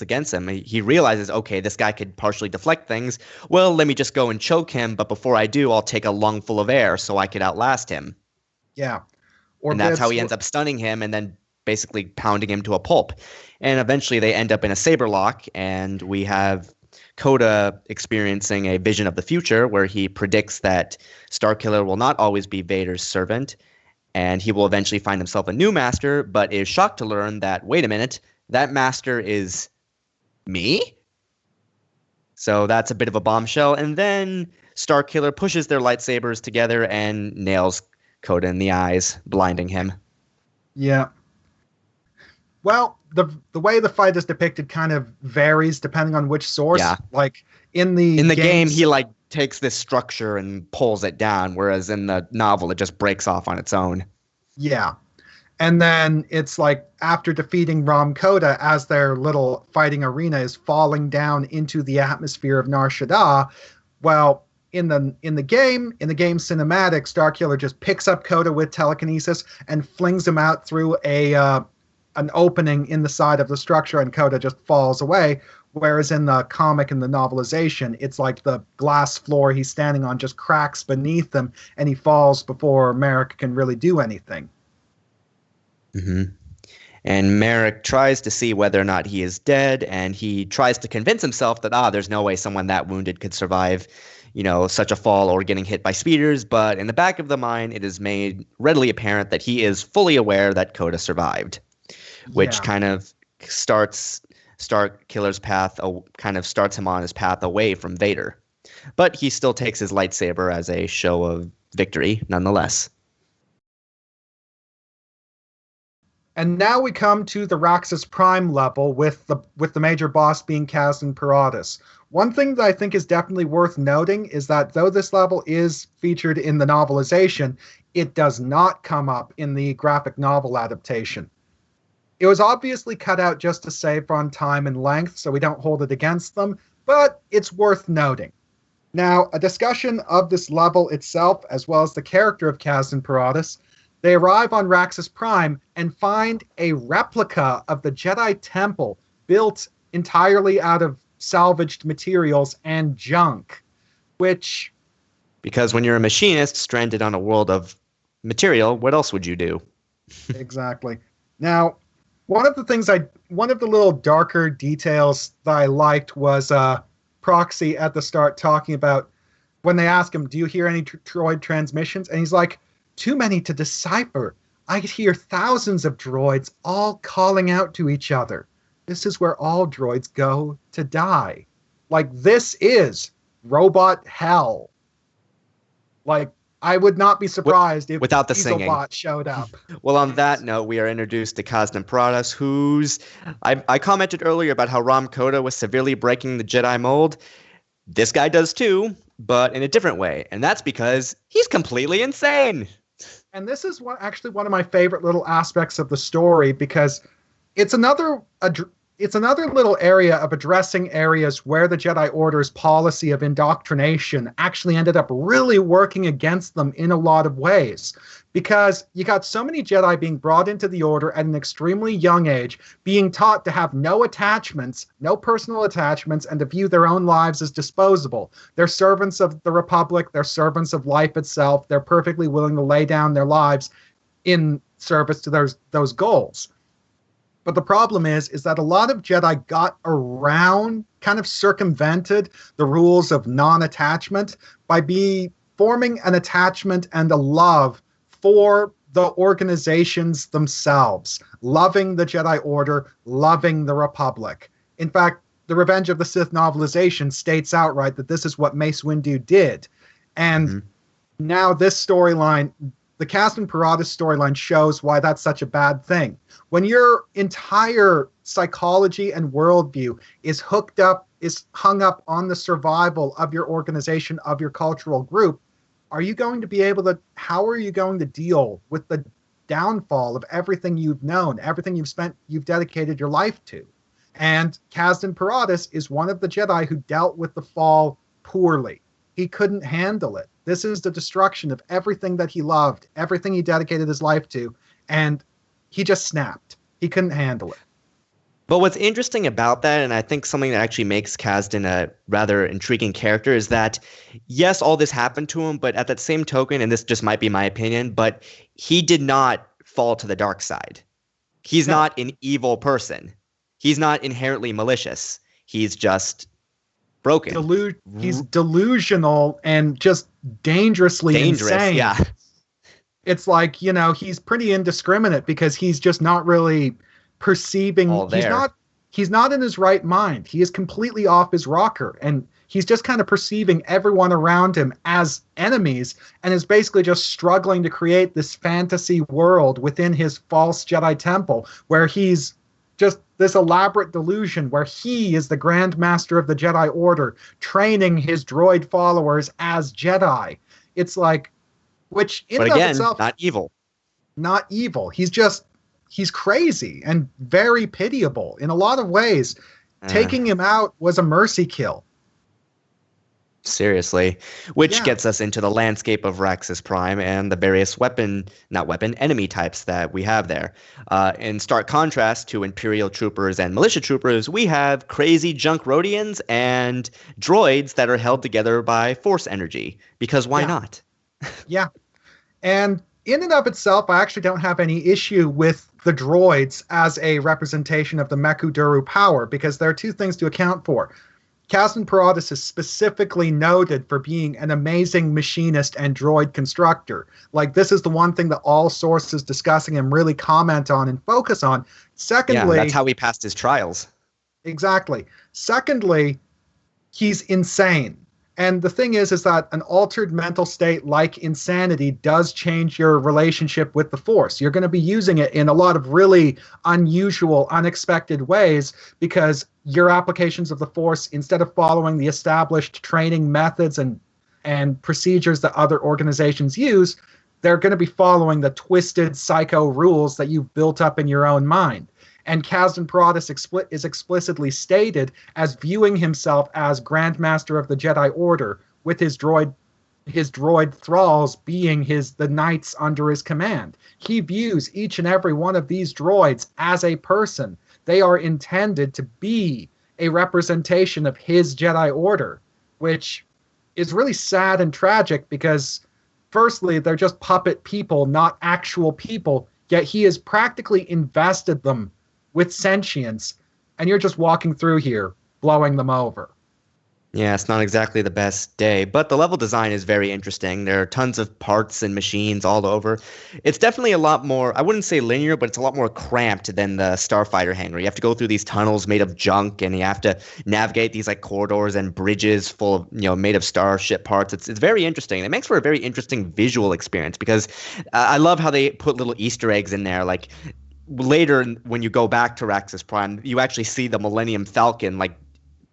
against him. He realizes, okay, this guy could partially deflect things. Well, let me just go and choke him, but before I do, I'll take a lungful of air so I could outlast him. Yeah. Or And that's how bits. he ends up stunning him and then basically pounding him to a pulp. And eventually they end up in a saber lock, and we have Coda experiencing a vision of the future where he predicts that Starkiller will not always be Vader's servant, and he will eventually find himself a new master, but is shocked to learn that, wait a minute, that master is me? So that's a bit of a bombshell. And then Starkiller pushes their lightsabers together and nails Coda in the eyes, blinding him. Yeah. Well, the way the fight is depicted kind of varies depending on which source. Yeah. Like in the In the game, games, he like takes this structure and pulls it down, whereas in the novel, it just breaks off on its own. yeah. And then it's like after defeating Rahm Kota, as their little fighting arena is falling down into the atmosphere of Nar Shaddaa, well, in the game cinematic, Starkiller just picks up Kota with telekinesis and flings him out through an opening in the side of the structure, and Kota just falls away. Whereas in the comic and the novelization, it's like the glass floor he's standing on just cracks beneath him, and he falls before Merrick can really do anything. Mm-hmm. And Merrick tries to see whether or not he is dead, and he tries to convince himself that, there's no way someone that wounded could survive, such a fall or getting hit by speeders. But in the back of the mind, it is made readily apparent that he is fully aware that Coda survived, which Yeah. kind of starts Starkiller's path, kind of starts him on his path away from Vader. But he still takes his lightsaber as a show of victory, nonetheless. And now we come to the Raxus Prime level with the major boss being Kazdan Paratus. One thing that I think is definitely worth noting is that though this level is featured in the novelization, it does not come up in the graphic novel adaptation. It was obviously cut out just to save on time and length, so we don't hold it against them, but it's worth noting. Now, a discussion of this level itself, as well as the character of Kazdan Paratus. They arrive on Raxus Prime and find a replica of the Jedi Temple built entirely out of salvaged materials and junk, which... Because when you're a machinist stranded on a world of material, what else would you do? Exactly. Now, one of the little darker details that I liked was Proxy at the start talking about when they ask him, do you hear any droid transmissions? And he's like, too many to decipher. I hear thousands of droids all calling out to each other. This is where all droids go to die. Like, this is robot hell. Like, I would not be surprised if without the singing Dieselbot showed up. Well, on that note, we are introduced to Kazdan Paratus, who's... I commented earlier about how Rahm Kota was severely breaking the Jedi mold. This guy does too, but in a different way. And that's because he's completely insane. And this is actually one of my favorite little aspects of the story, because it's another little area of addressing areas where the Jedi Order's policy of indoctrination actually ended up really working against them in a lot of ways. Because you got so many Jedi being brought into the Order at an extremely young age, being taught to have no attachments, no personal attachments, and to view their own lives as disposable. They're servants of the Republic, they're servants of life itself, they're perfectly willing to lay down their lives in service to those goals. But the problem is that a lot of Jedi got around, kind of circumvented the rules of non-attachment by forming an attachment and a love for the organizations themselves, loving the Jedi Order, loving the Republic. In fact, the Revenge of the Sith novelization states outright that this is what Mace Windu did. And now this storyline the Caston Paratus storyline shows why that's such a bad thing. When your entire psychology and worldview is hung up on the survival of your organization, of your cultural group, how are you going to deal with the downfall of everything you've known, everything you've dedicated your life to? And Caston Paratus is one of the Jedi who dealt with the fall poorly. He couldn't handle it. This is the destruction of everything that he loved, everything he dedicated his life to, and he just snapped. He couldn't handle it. But what's interesting about that, and I think something that actually makes Kasdan a rather intriguing character, is that, yes, all this happened to him, but at that same token, and this just might be my opinion, but he did not fall to the dark side. He's not an evil person. He's not inherently malicious. He's just broken. He's delusional and just dangerous, insane. Yeah. It's like, he's pretty indiscriminate because he's just not really perceiving. He's not in his right mind. He is completely off his rocker, and he's just kind of perceiving everyone around him as enemies, and is basically just struggling to create this fantasy world within his false Jedi temple where he's just this elaborate delusion where he is the Grand Master of the Jedi Order, training his droid followers as Jedi. It's like, which in and of itself, not evil. Not evil. He's crazy and very pitiable in a lot of ways. Taking him out was a mercy kill. Seriously. Which gets us into the landscape of Raxus Prime and the various enemy types that we have there. In stark contrast to Imperial troopers and militia troopers, we have crazy junk Rodians and droids that are held together by force energy. Because why not? Yeah. And in and of itself, I actually don't have any issue with the droids as a representation of the Meku Duru power, because there are two things to account for. Caston Paratus is specifically noted for being an amazing machinist and droid constructor. Like, this is the one thing that all sources discussing him really comment on and focus on. Secondly, that's how he passed his trials. Exactly. Secondly, he's insane. And the thing is that an altered mental state like insanity does change your relationship with the Force. You're going to be using it in a lot of really unusual, unexpected ways, because your applications of the Force, instead of following the established training methods and procedures that other organizations use, they're going to be following the twisted psycho rules that you've built up in your own mind. And Caston Paratus is explicitly stated as viewing himself as Grand Master of the Jedi Order, with his droid thralls being the knights under his command. He views each and every one of these droids as a person. They are intended to be a representation of his Jedi Order, which is really sad and tragic because, firstly, they're just puppet people, not actual people, yet he has practically invested them with sentience, and you're just walking through here, blowing them over. Yeah, it's not exactly the best day, but the level design is very interesting. There are tons of parts and machines all over. It's definitely a lot more, I wouldn't say linear, but it's a lot more cramped than the Starfighter hangar. You have to go through these tunnels made of junk, and you have to navigate these like corridors and bridges full of, made of starship parts. It's very interesting. It makes for a very interesting visual experience because I love how they put little Easter eggs in there, like later when you go back to Raxus Prime, you actually see the Millennium Falcon like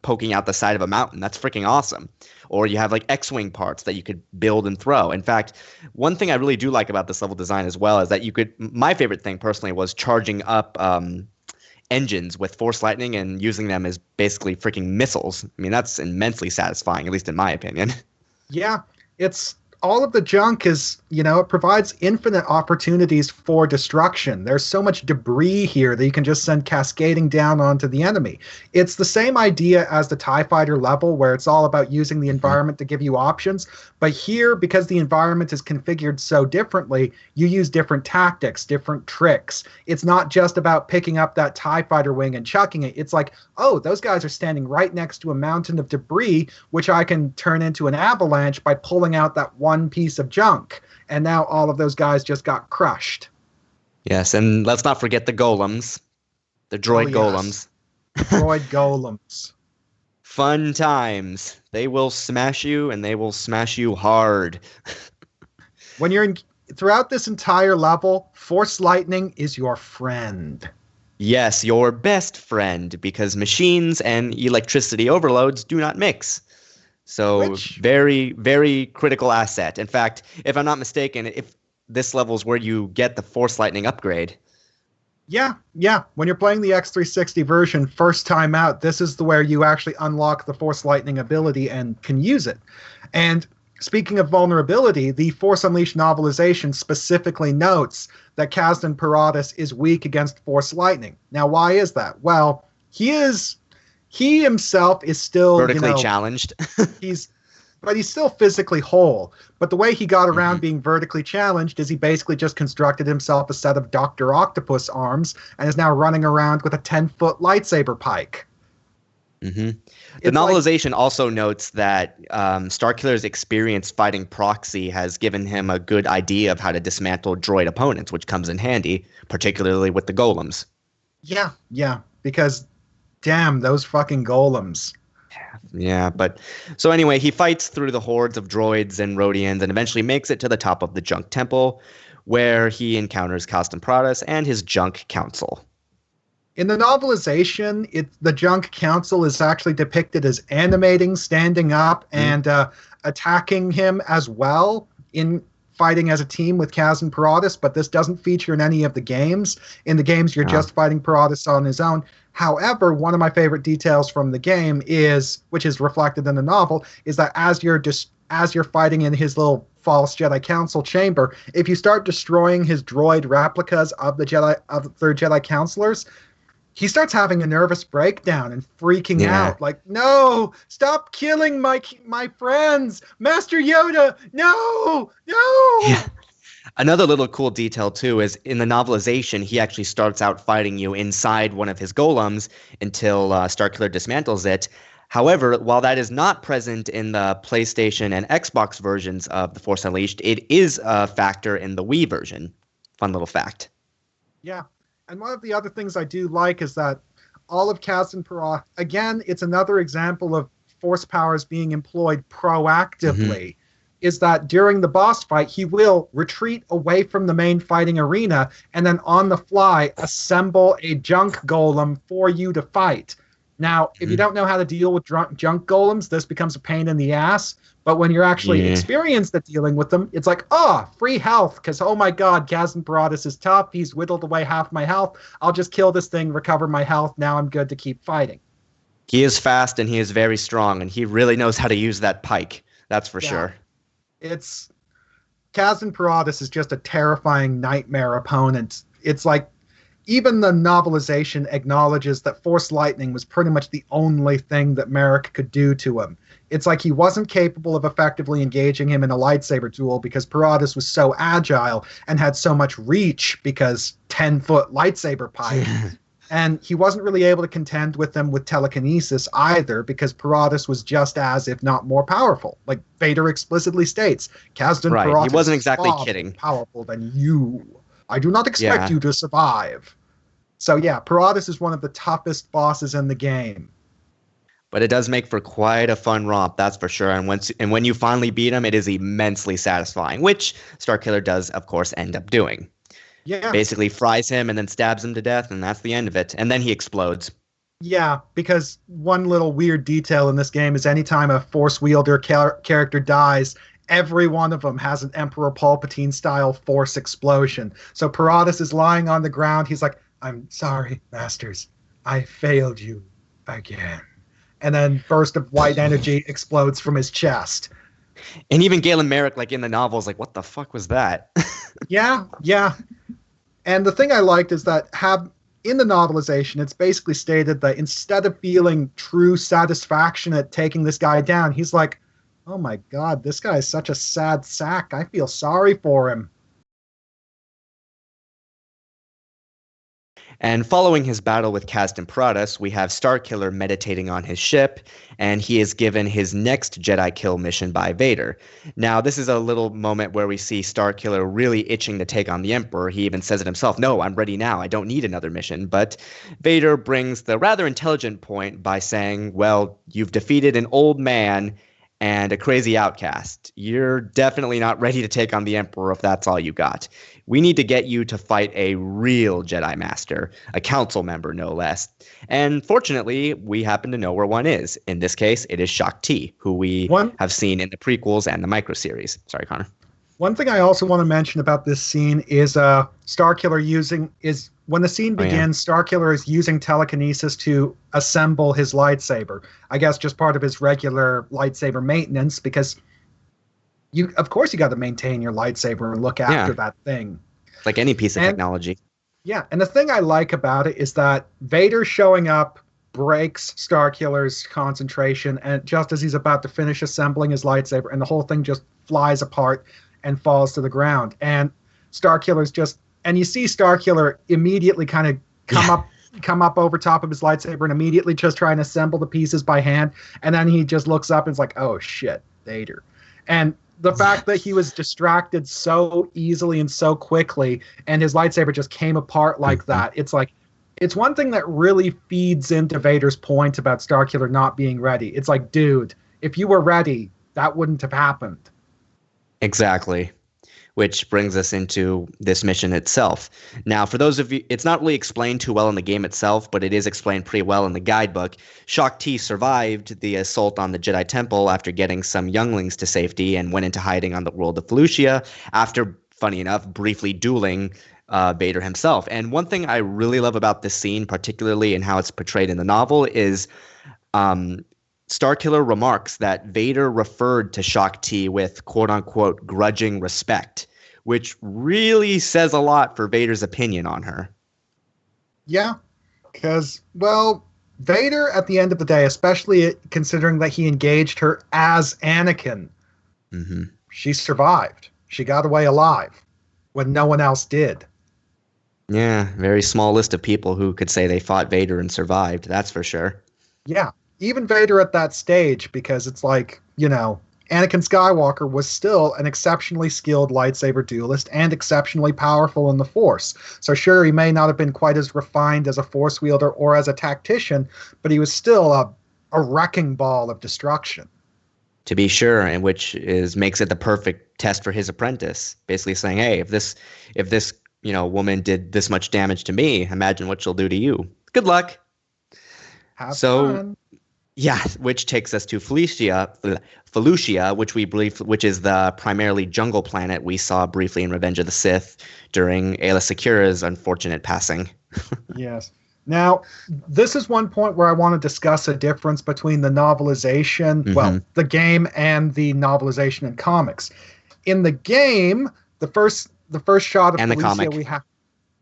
poking out the side of a mountain. That's freaking awesome. Or you have like X-Wing parts that you could build and throw. In fact, one thing I really do like about this level design as well is that my favorite thing personally was charging up engines with Force Lightning and using them as basically freaking missiles. I mean, that's immensely satisfying, at least in my opinion. Yeah, it's all of the junk is, it provides infinite opportunities for destruction. There's so much debris here that you can just send cascading down onto the enemy. It's the same idea as the TIE Fighter level, where it's all about using the environment to give you options. But here, because the environment is configured so differently, you use different tactics, different tricks. It's not just about picking up that TIE Fighter wing and chucking it. It's like, oh, those guys are standing right next to a mountain of debris, which I can turn into an avalanche by pulling out that one piece of junk, and now all of those guys just got crushed. Yes, and let's not forget the golems, the droid golems. Droid golems. Fun times. They will smash you, and they will smash you hard. When you're in throughout this entire level, Force Lightning is your friend. Yes, your best friend, because machines and electricity overloads do not mix. So Which, very, very critical asset. In fact, if I'm not mistaken, if this level is where you get the Force Lightning upgrade. yeah. When you're playing the X360 version, first time out, this is where you actually unlock the Force Lightning ability and can use it. And speaking of vulnerability, the Force Unleashed novelization specifically notes that Kazdan Paratus is weak against Force Lightning. Now, why is that? Well, he himself is still, Vertically challenged. he's but he's still physically whole. But the way he got around being vertically challenged is he basically just constructed himself a set of Dr. Octopus arms and is now running around with a 10-foot lightsaber pike. The novelization also notes that Starkiller's experience fighting Proxy has given him a good idea of how to dismantle droid opponents, which comes in handy, particularly with the golems. Yeah, because damn, those fucking golems. Yeah, but so anyway, he fights through the hordes of droids and Rhodians and eventually makes it to the top of the Junk Temple, where he encounters Kazdan Paratus and his Junk Council. In the novelization, the Junk Council is actually depicted as animating, standing up, and attacking him as well in fighting as a team with Kazdan Paratus, but this doesn't feature in any of the games. In the games, you're just fighting Paratus on his own. However, one of my favorite details from the game which is reflected in the novel, is that as you're fighting in his little false Jedi Council chamber, if you start destroying his droid replicas of their Jedi counselors, he starts having a nervous breakdown and freaking out, like, no, stop killing my friends, Master Yoda, no. Yeah. Another little cool detail, too, is in the novelization, he actually starts out fighting you inside one of his golems until Starkiller dismantles it. However, while that is not present in the PlayStation and Xbox versions of The Force Unleashed, it is a factor in the Wii version. Fun little fact. Yeah. And one of the other things I do like is that all of Kazdan Paratus, again, it's another example of force powers being employed proactively, is that during the boss fight, he will retreat away from the main fighting arena and then on the fly assemble a junk golem for you to fight. Now, if you don't know how to deal with junk golems, this becomes a pain in the ass. But when you're actually experienced at dealing with them, it's like, free health, because, oh my god, Kazdan Paratus is tough. He's whittled away half my health. I'll just kill this thing, recover my health. Now I'm good to keep fighting. He is fast and he is very strong, and he really knows how to use that pike. That's for sure. Kazdan Paratus is just a terrifying nightmare opponent. It's like, even the novelization acknowledges that Force Lightning was pretty much the only thing that Merrick could do to him. It's like he wasn't capable of effectively engaging him in a lightsaber duel because Paratus was so agile and had so much reach because 10-foot lightsaber pipe. And he wasn't really able to contend with them with telekinesis either because Paratus was just as, if not more powerful. Like Vader explicitly states, Kazdan Paratus he wasn't exactly is far kidding. more powerful than you. I do not expect you to survive. So yeah, Paratus is one of the toughest bosses in the game. But it does make for quite a fun romp, that's for sure. And when you finally beat him, it is immensely satisfying, which Starkiller does, of course, end up doing. Yeah. Basically fries him and then stabs him to death, and that's the end of it. And then he explodes. Yeah, because one little weird detail in this game is anytime a Force wielder character dies, every one of them has an Emperor Palpatine-style Force explosion. So Paratus is lying on the ground. He's like, I'm sorry, Masters. I failed you again. And then burst of white energy explodes from his chest. And even Galen Merrick, like in the novel, is like, what the fuck was that? Yeah. And the thing I liked is that in the novelization, it's basically stated that instead of feeling true satisfaction at taking this guy down, he's like, oh my god, this guy is such a sad sack. I feel sorry for him. And following his battle with Kazdan Paratus, we have Starkiller meditating on his ship, and he is given his next Jedi kill mission by Vader. Now, this is a little moment where we see Starkiller really itching to take on the Emperor. He even says it himself, no, I'm ready now, I don't need another mission. But Vader brings the rather intelligent point by saying, well, you've defeated an old man, and a crazy outcast. You're definitely not ready to take on the Emperor if that's all you got. We need to get you to fight a real Jedi Master, a council member no less. And fortunately, we happen to know where one is. In this case, it is Shaak Ti, who we have seen in the prequels and the micro-series. Sorry, Connor. One thing I also want to mention about this scene is Starkiller when the scene begins, Starkiller is using telekinesis to assemble his lightsaber. I guess just part of his regular lightsaber maintenance, because of course you got to maintain your lightsaber and look after that thing. Like any piece of technology. Yeah, and the thing I like about it is that Vader showing up breaks Starkiller's concentration, and just as he's about to finish assembling his lightsaber, and the whole thing just flies apart and falls to the ground. And you see Starkiller immediately kind of come up over top of his lightsaber and immediately just try and assemble the pieces by hand. And then he just looks up and is like, oh shit, Vader. And the fact that he was distracted so easily and so quickly, and his lightsaber just came apart like that, it's one thing that really feeds into Vader's point about Starkiller not being ready. It's like, dude, if you were ready, that wouldn't have happened. Exactly. Which brings us into this mission itself. Now, for those of you, it's not really explained too well in the game itself, but it is explained pretty well in the guidebook. Shaak Ti survived the assault on the Jedi Temple after getting some younglings to safety and went into hiding on the world of Felucia after, funny enough, briefly dueling Vader himself. And one thing I really love about this scene, particularly in how it's portrayed in the novel, is Starkiller remarks that Vader referred to Shaak Ti with quote-unquote grudging respect, which really says a lot for Vader's opinion on her. Yeah, because, well, Vader, at the end of the day, especially considering that he engaged her as Anakin, she survived. She got away alive when no one else did. Yeah, very small list of people who could say they fought Vader and survived, that's for sure. Yeah. Even Vader at that stage, because it's like, Anakin Skywalker was still an exceptionally skilled lightsaber duelist and exceptionally powerful in the Force. So sure, he may not have been quite as refined as a Force wielder or as a tactician, but he was still a wrecking ball of destruction. To be sure, and which makes it the perfect test for his apprentice. Basically saying, hey, if this woman did this much damage to me, imagine what she'll do to you. Good luck. Have fun. Yeah, which takes us to Felucia, which is the primarily jungle planet we saw briefly in Revenge of the Sith during Aayla Secura's unfortunate passing. Yes. Now, this is one point where I want to discuss a difference between the novelization, the game, and the novelization in comics. In the game, the first shot of Felucia we have,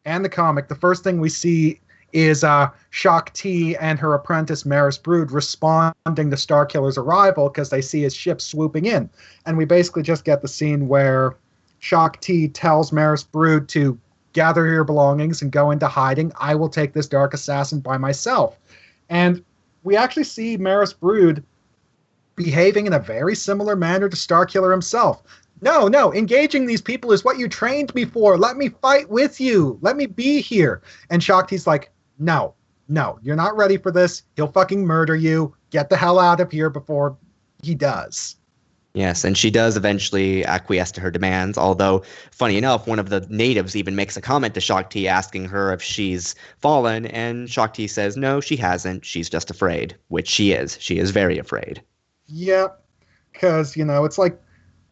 and the comic, the first thing we see is Shaak Ti and her apprentice Maris Brood responding to Starkiller's arrival because they see his ship swooping in. And we basically just get the scene where Shaak Ti tells Maris Brood to gather your belongings and go into hiding. I will take this dark assassin by myself. And we actually see Maris Brood behaving in a very similar manner to Starkiller himself. No, engaging these people is what you trained me for. Let me fight with you. Let me be here. And Shaak Ti's like, no, you're not ready for this. He'll fucking murder you. Get the hell out of here before he does. Yes, and she does eventually acquiesce to her demands, although, funny enough, one of the natives even makes a comment to Shaak Ti asking her if she's fallen, and Shaak Ti says, no, she hasn't. She's just afraid, which she is. She is very afraid. Yeah, because, it's like,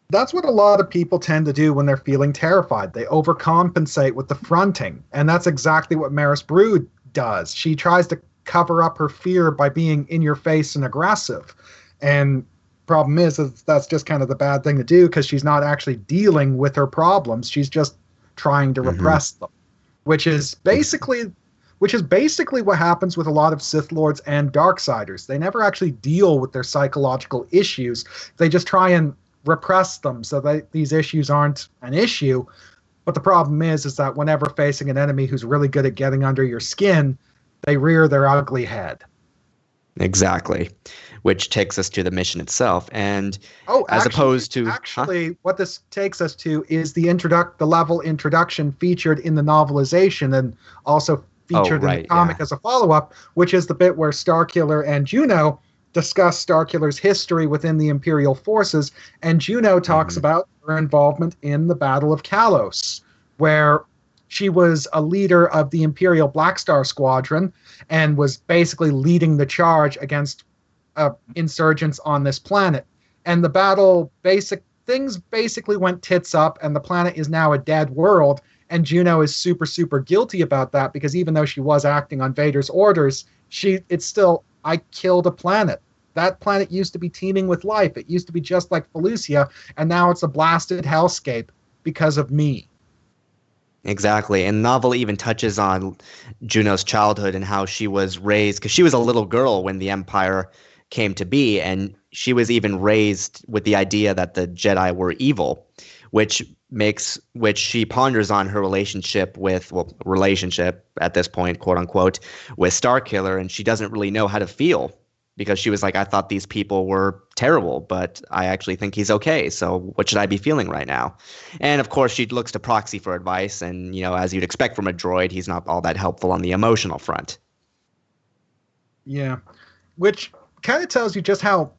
that's what a lot of people tend to do when they're feeling terrified. They overcompensate with the fronting, and that's exactly what Maris Brood does. She tries to cover up her fear by being in your face and aggressive. And problem is that's just kind of the bad thing to do because she's not actually dealing with her problems. She's just trying to repress them, which is basically what happens with a lot of Sith Lords and Darksiders. They never actually deal with their psychological issues. They just try and repress them so that these issues aren't an issue. But the problem is that whenever facing an enemy who's really good at getting under your skin, they rear their ugly head. Exactly. Which takes us to the mission itself. And what this takes us to is the level introduction featured in the novelization and also featured in the comic as a follow-up, which is the bit where Starkiller and Juno discuss Starkiller's history within the Imperial forces, and Juno talks about her involvement in the Battle of Kalos, where she was a leader of the Imperial Black Star Squadron and was basically leading the charge against insurgents on this planet. And the battle things basically went tits up, and the planet is now a dead world. And Juno is super, super guilty about that because even though she was acting on Vader's orders, it's still, I killed a planet. That planet used to be teeming with life. It used to be just like Felucia, and now it's a blasted hellscape because of me. Exactly. And the novel even touches on Juno's childhood and how she was raised, because she was a little girl when the Empire came to be, and she was even raised with the idea that the Jedi were evil, which she ponders on her relationship at this point, quote unquote, with Starkiller, and she doesn't really know how to feel because she was like, I thought these people were terrible, but I actually think he's okay. So what should I be feeling right now? And of course, she looks to Proxy for advice, and as you'd expect from a droid, he's not all that helpful on the emotional front. Yeah, which kind of tells you just how.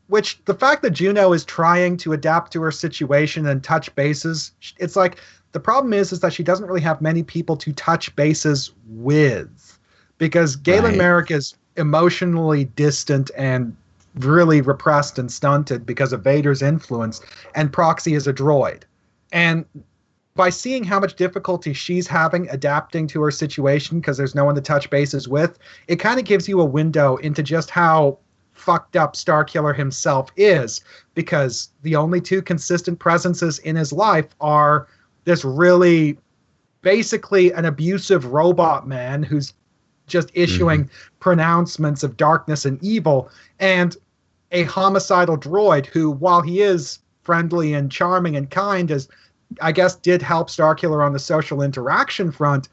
Which the fact that Juno is trying to adapt to her situation and touch bases, it's like the problem is that she doesn't really have many people to touch bases with, because Galen Merrick is emotionally distant and really repressed and stunted because of Vader's influence, and Proxy is a droid. And by seeing how much difficulty she's having adapting to her situation because there's no one to touch bases with, it kind of gives you a window into just how fucked up Starkiller himself is, because the only two consistent presences in his life are this really basically an abusive robot man who's just issuing pronouncements of darkness and evil, and a homicidal droid who, while he is friendly and charming and kind, as I guess did help Starkiller on the social interaction front,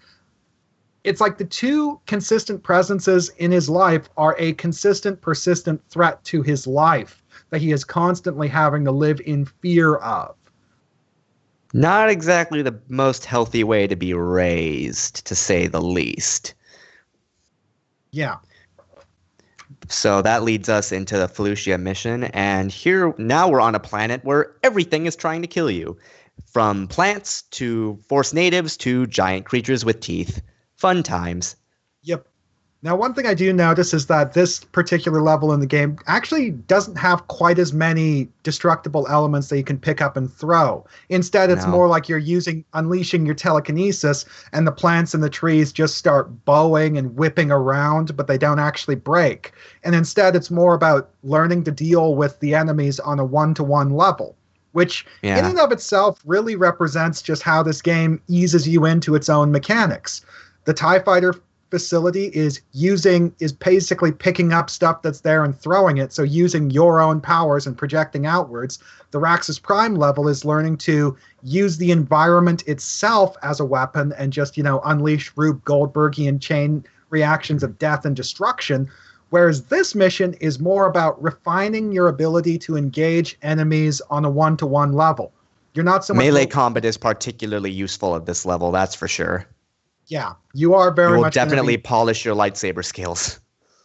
it's like the two consistent presences in his life are a consistent, persistent threat to his life that he is constantly having to live in fear of. Not exactly the most healthy way to be raised, to say the least. Yeah. So that leads us into the Felucia mission, and now we're on a planet where everything is trying to kill you. From plants to force natives to giant creatures with teeth. Fun times. Yep. Now, one thing I do notice is that this particular level in the game actually doesn't have quite as many destructible elements that you can pick up and throw. Instead, it's more like you're unleashing your telekinesis, and the plants and the trees just start bowing and whipping around, but they don't actually break. And instead, it's more about learning to deal with the enemies on a one-to-one level, which in and of itself really represents just how this game eases you into its own mechanics. The TIE Fighter facility is basically picking up stuff that's there and throwing it, so using your own powers and projecting outwards. The Raxus Prime level is learning to use the environment itself as a weapon and just, unleash Rube Goldbergian chain reactions of death and destruction, whereas this mission is more about refining your ability to engage enemies on a one-to-one level. You're not so much melee combat is particularly useful at this level, that's for sure. Yeah, you are very much. You will definitely polish your lightsaber skills.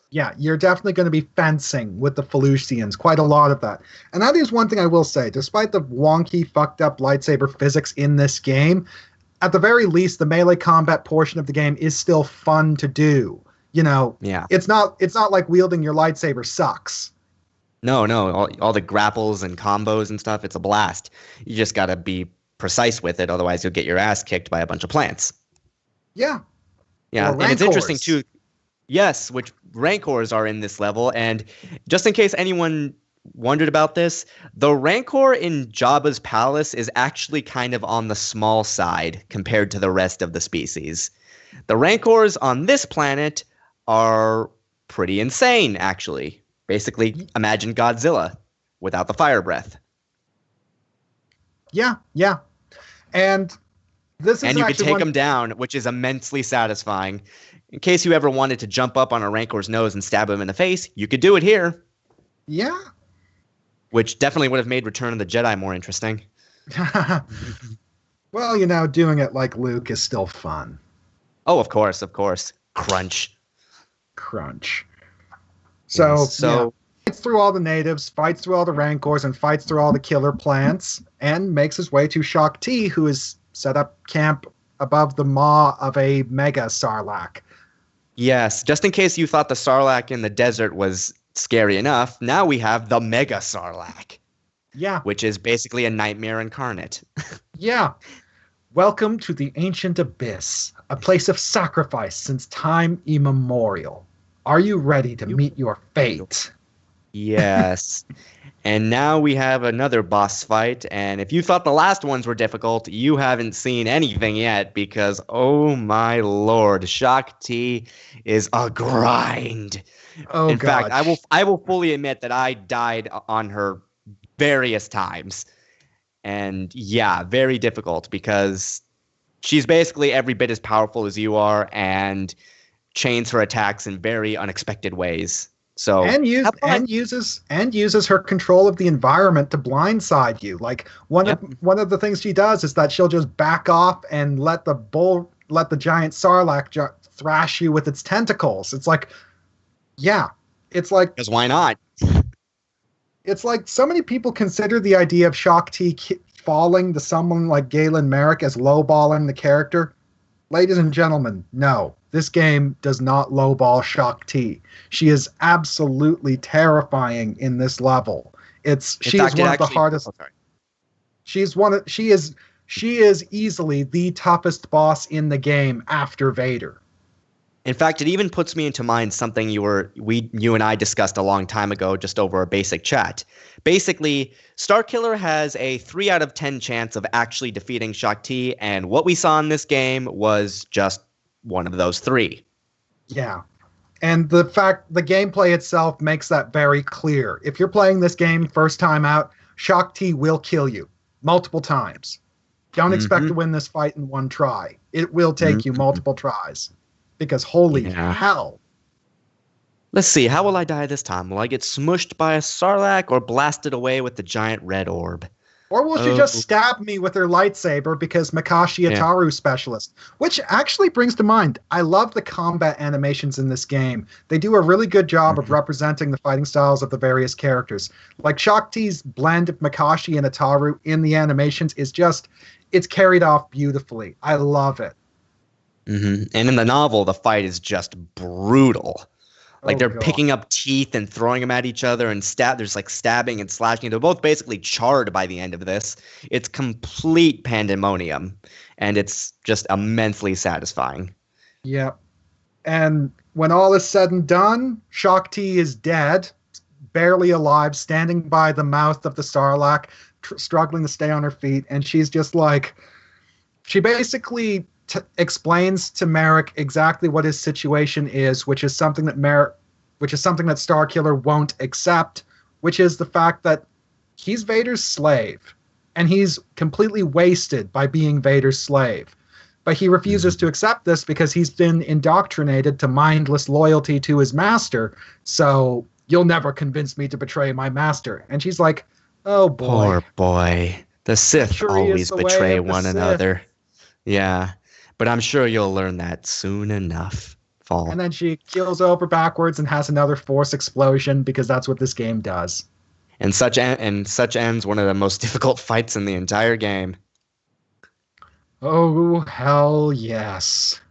Yeah, you're definitely going to be fencing with the Felucians, quite a lot of that. And that is one thing I will say, despite the wonky, fucked up lightsaber physics in this game, at the very least, the melee combat portion of the game is still fun to do. It's not like wielding your lightsaber sucks. No, all the grapples and combos and stuff, it's a blast. You just got to be precise with it, otherwise you'll get your ass kicked by a bunch of plants. Yeah. Yeah, and it's interesting too. Yes, which Rancors are in this level, and just in case anyone wondered about this, the Rancor in Jabba's palace is actually kind of on the small side compared to the rest of the species. The Rancors on this planet are pretty insane, actually. Basically, imagine Godzilla without the fire breath. Yeah. And you can take them down, which is immensely satisfying. In case you ever wanted to jump up on a Rancor's nose and stab him in the face, you could do it here. Yeah. Which definitely would have made Return of the Jedi more interesting. Well, doing it like Luke is still fun. Oh, of course. Crunch. So, Yes. So fights through all the natives, fights through all the rancors, and fights through all the killer plants, and makes his way to Shaak Ti, who is set up camp above the maw of a mega sarlacc. yes, just in case you thought the Sarlacc in the desert was scary enough, now we have the Mega Sarlacc, Yeah, which is basically a nightmare incarnate. yeah. Welcome to the ancient abyss, a place of sacrifice since time immemorial. Are you ready to meet your fate? Yes. And now we have another boss fight. And if you thought the last ones were difficult, you haven't seen anything yet because, oh my lord, Shaak Ti is a grind. Oh In fact, god. I will fully admit that I died on her various times. And yeah, very difficult because she's basically every bit as powerful as you are and chains her attacks in very unexpected ways. So have fun. And uses her control of the environment to blindside you. Like Yep. one of the things she does is that she'll just back off and let the giant sarlacc thrash you with its tentacles. It's like, yeah, it's like Because why not? so many people consider the idea of Shaak Ti falling to someone like Galen Merrick as lowballing the character. Ladies and gentlemen, no. This game does not lowball Shaak Ti. She is absolutely terrifying in this level. She is one of the hardest. Oh, sorry. She is easily the toughest boss in the game after Vader. In fact, it even puts me into mind something you and I discussed a long time ago, just over a basic chat. Basically, Starkiller has a 3 out of 10 chance of actually defeating Shaak Ti, and what we saw in this game was just one of those 3. Yeah. And the gameplay itself makes that very clear. If you're playing this game first time out, Shaak Ti will kill you multiple times. Don't expect to win this fight in one try. It will take you multiple tries. Because holy hell. Let's see, how will I die this time? Will I get smushed by a Sarlacc or blasted away with the giant red orb? Or will she just stab me with her lightsaber because Makashi Ataru specialist? Which actually brings to mind, I love the combat animations in this game. They do a really good job of representing the fighting styles of the various characters. Like Shaak Ti's blend of Makashi and Ataru in the animations is just, it's carried off beautifully. I love it. And in the novel, the fight is just brutal. Like they're picking up teeth and throwing them at each other and there's like stabbing and slashing. They're both basically charred by the end of this. It's complete pandemonium and it's just immensely satisfying. Yep. And when all is said and done, Shaak Ti is dead, barely alive, standing by the mouth of the Sarlacc, struggling to stay on her feet. And she's just like, she basically explains to Merrick exactly what his situation is, which is something that Starkiller won't accept, which is the fact that he's Vader's slave, and he's completely wasted by being Vader's slave. But he refuses to accept this because he's been indoctrinated to mindless loyalty to his master. So you'll never convince me to betray my master. And she's like, oh boy. Poor boy. The Sith always betray one another. Yeah. But I'm sure you'll learn that soon enough. Fall. And then she keels over backwards and has another Force explosion because that's what this game does. And such ends one of the most difficult fights in the entire game. Oh, hell yes.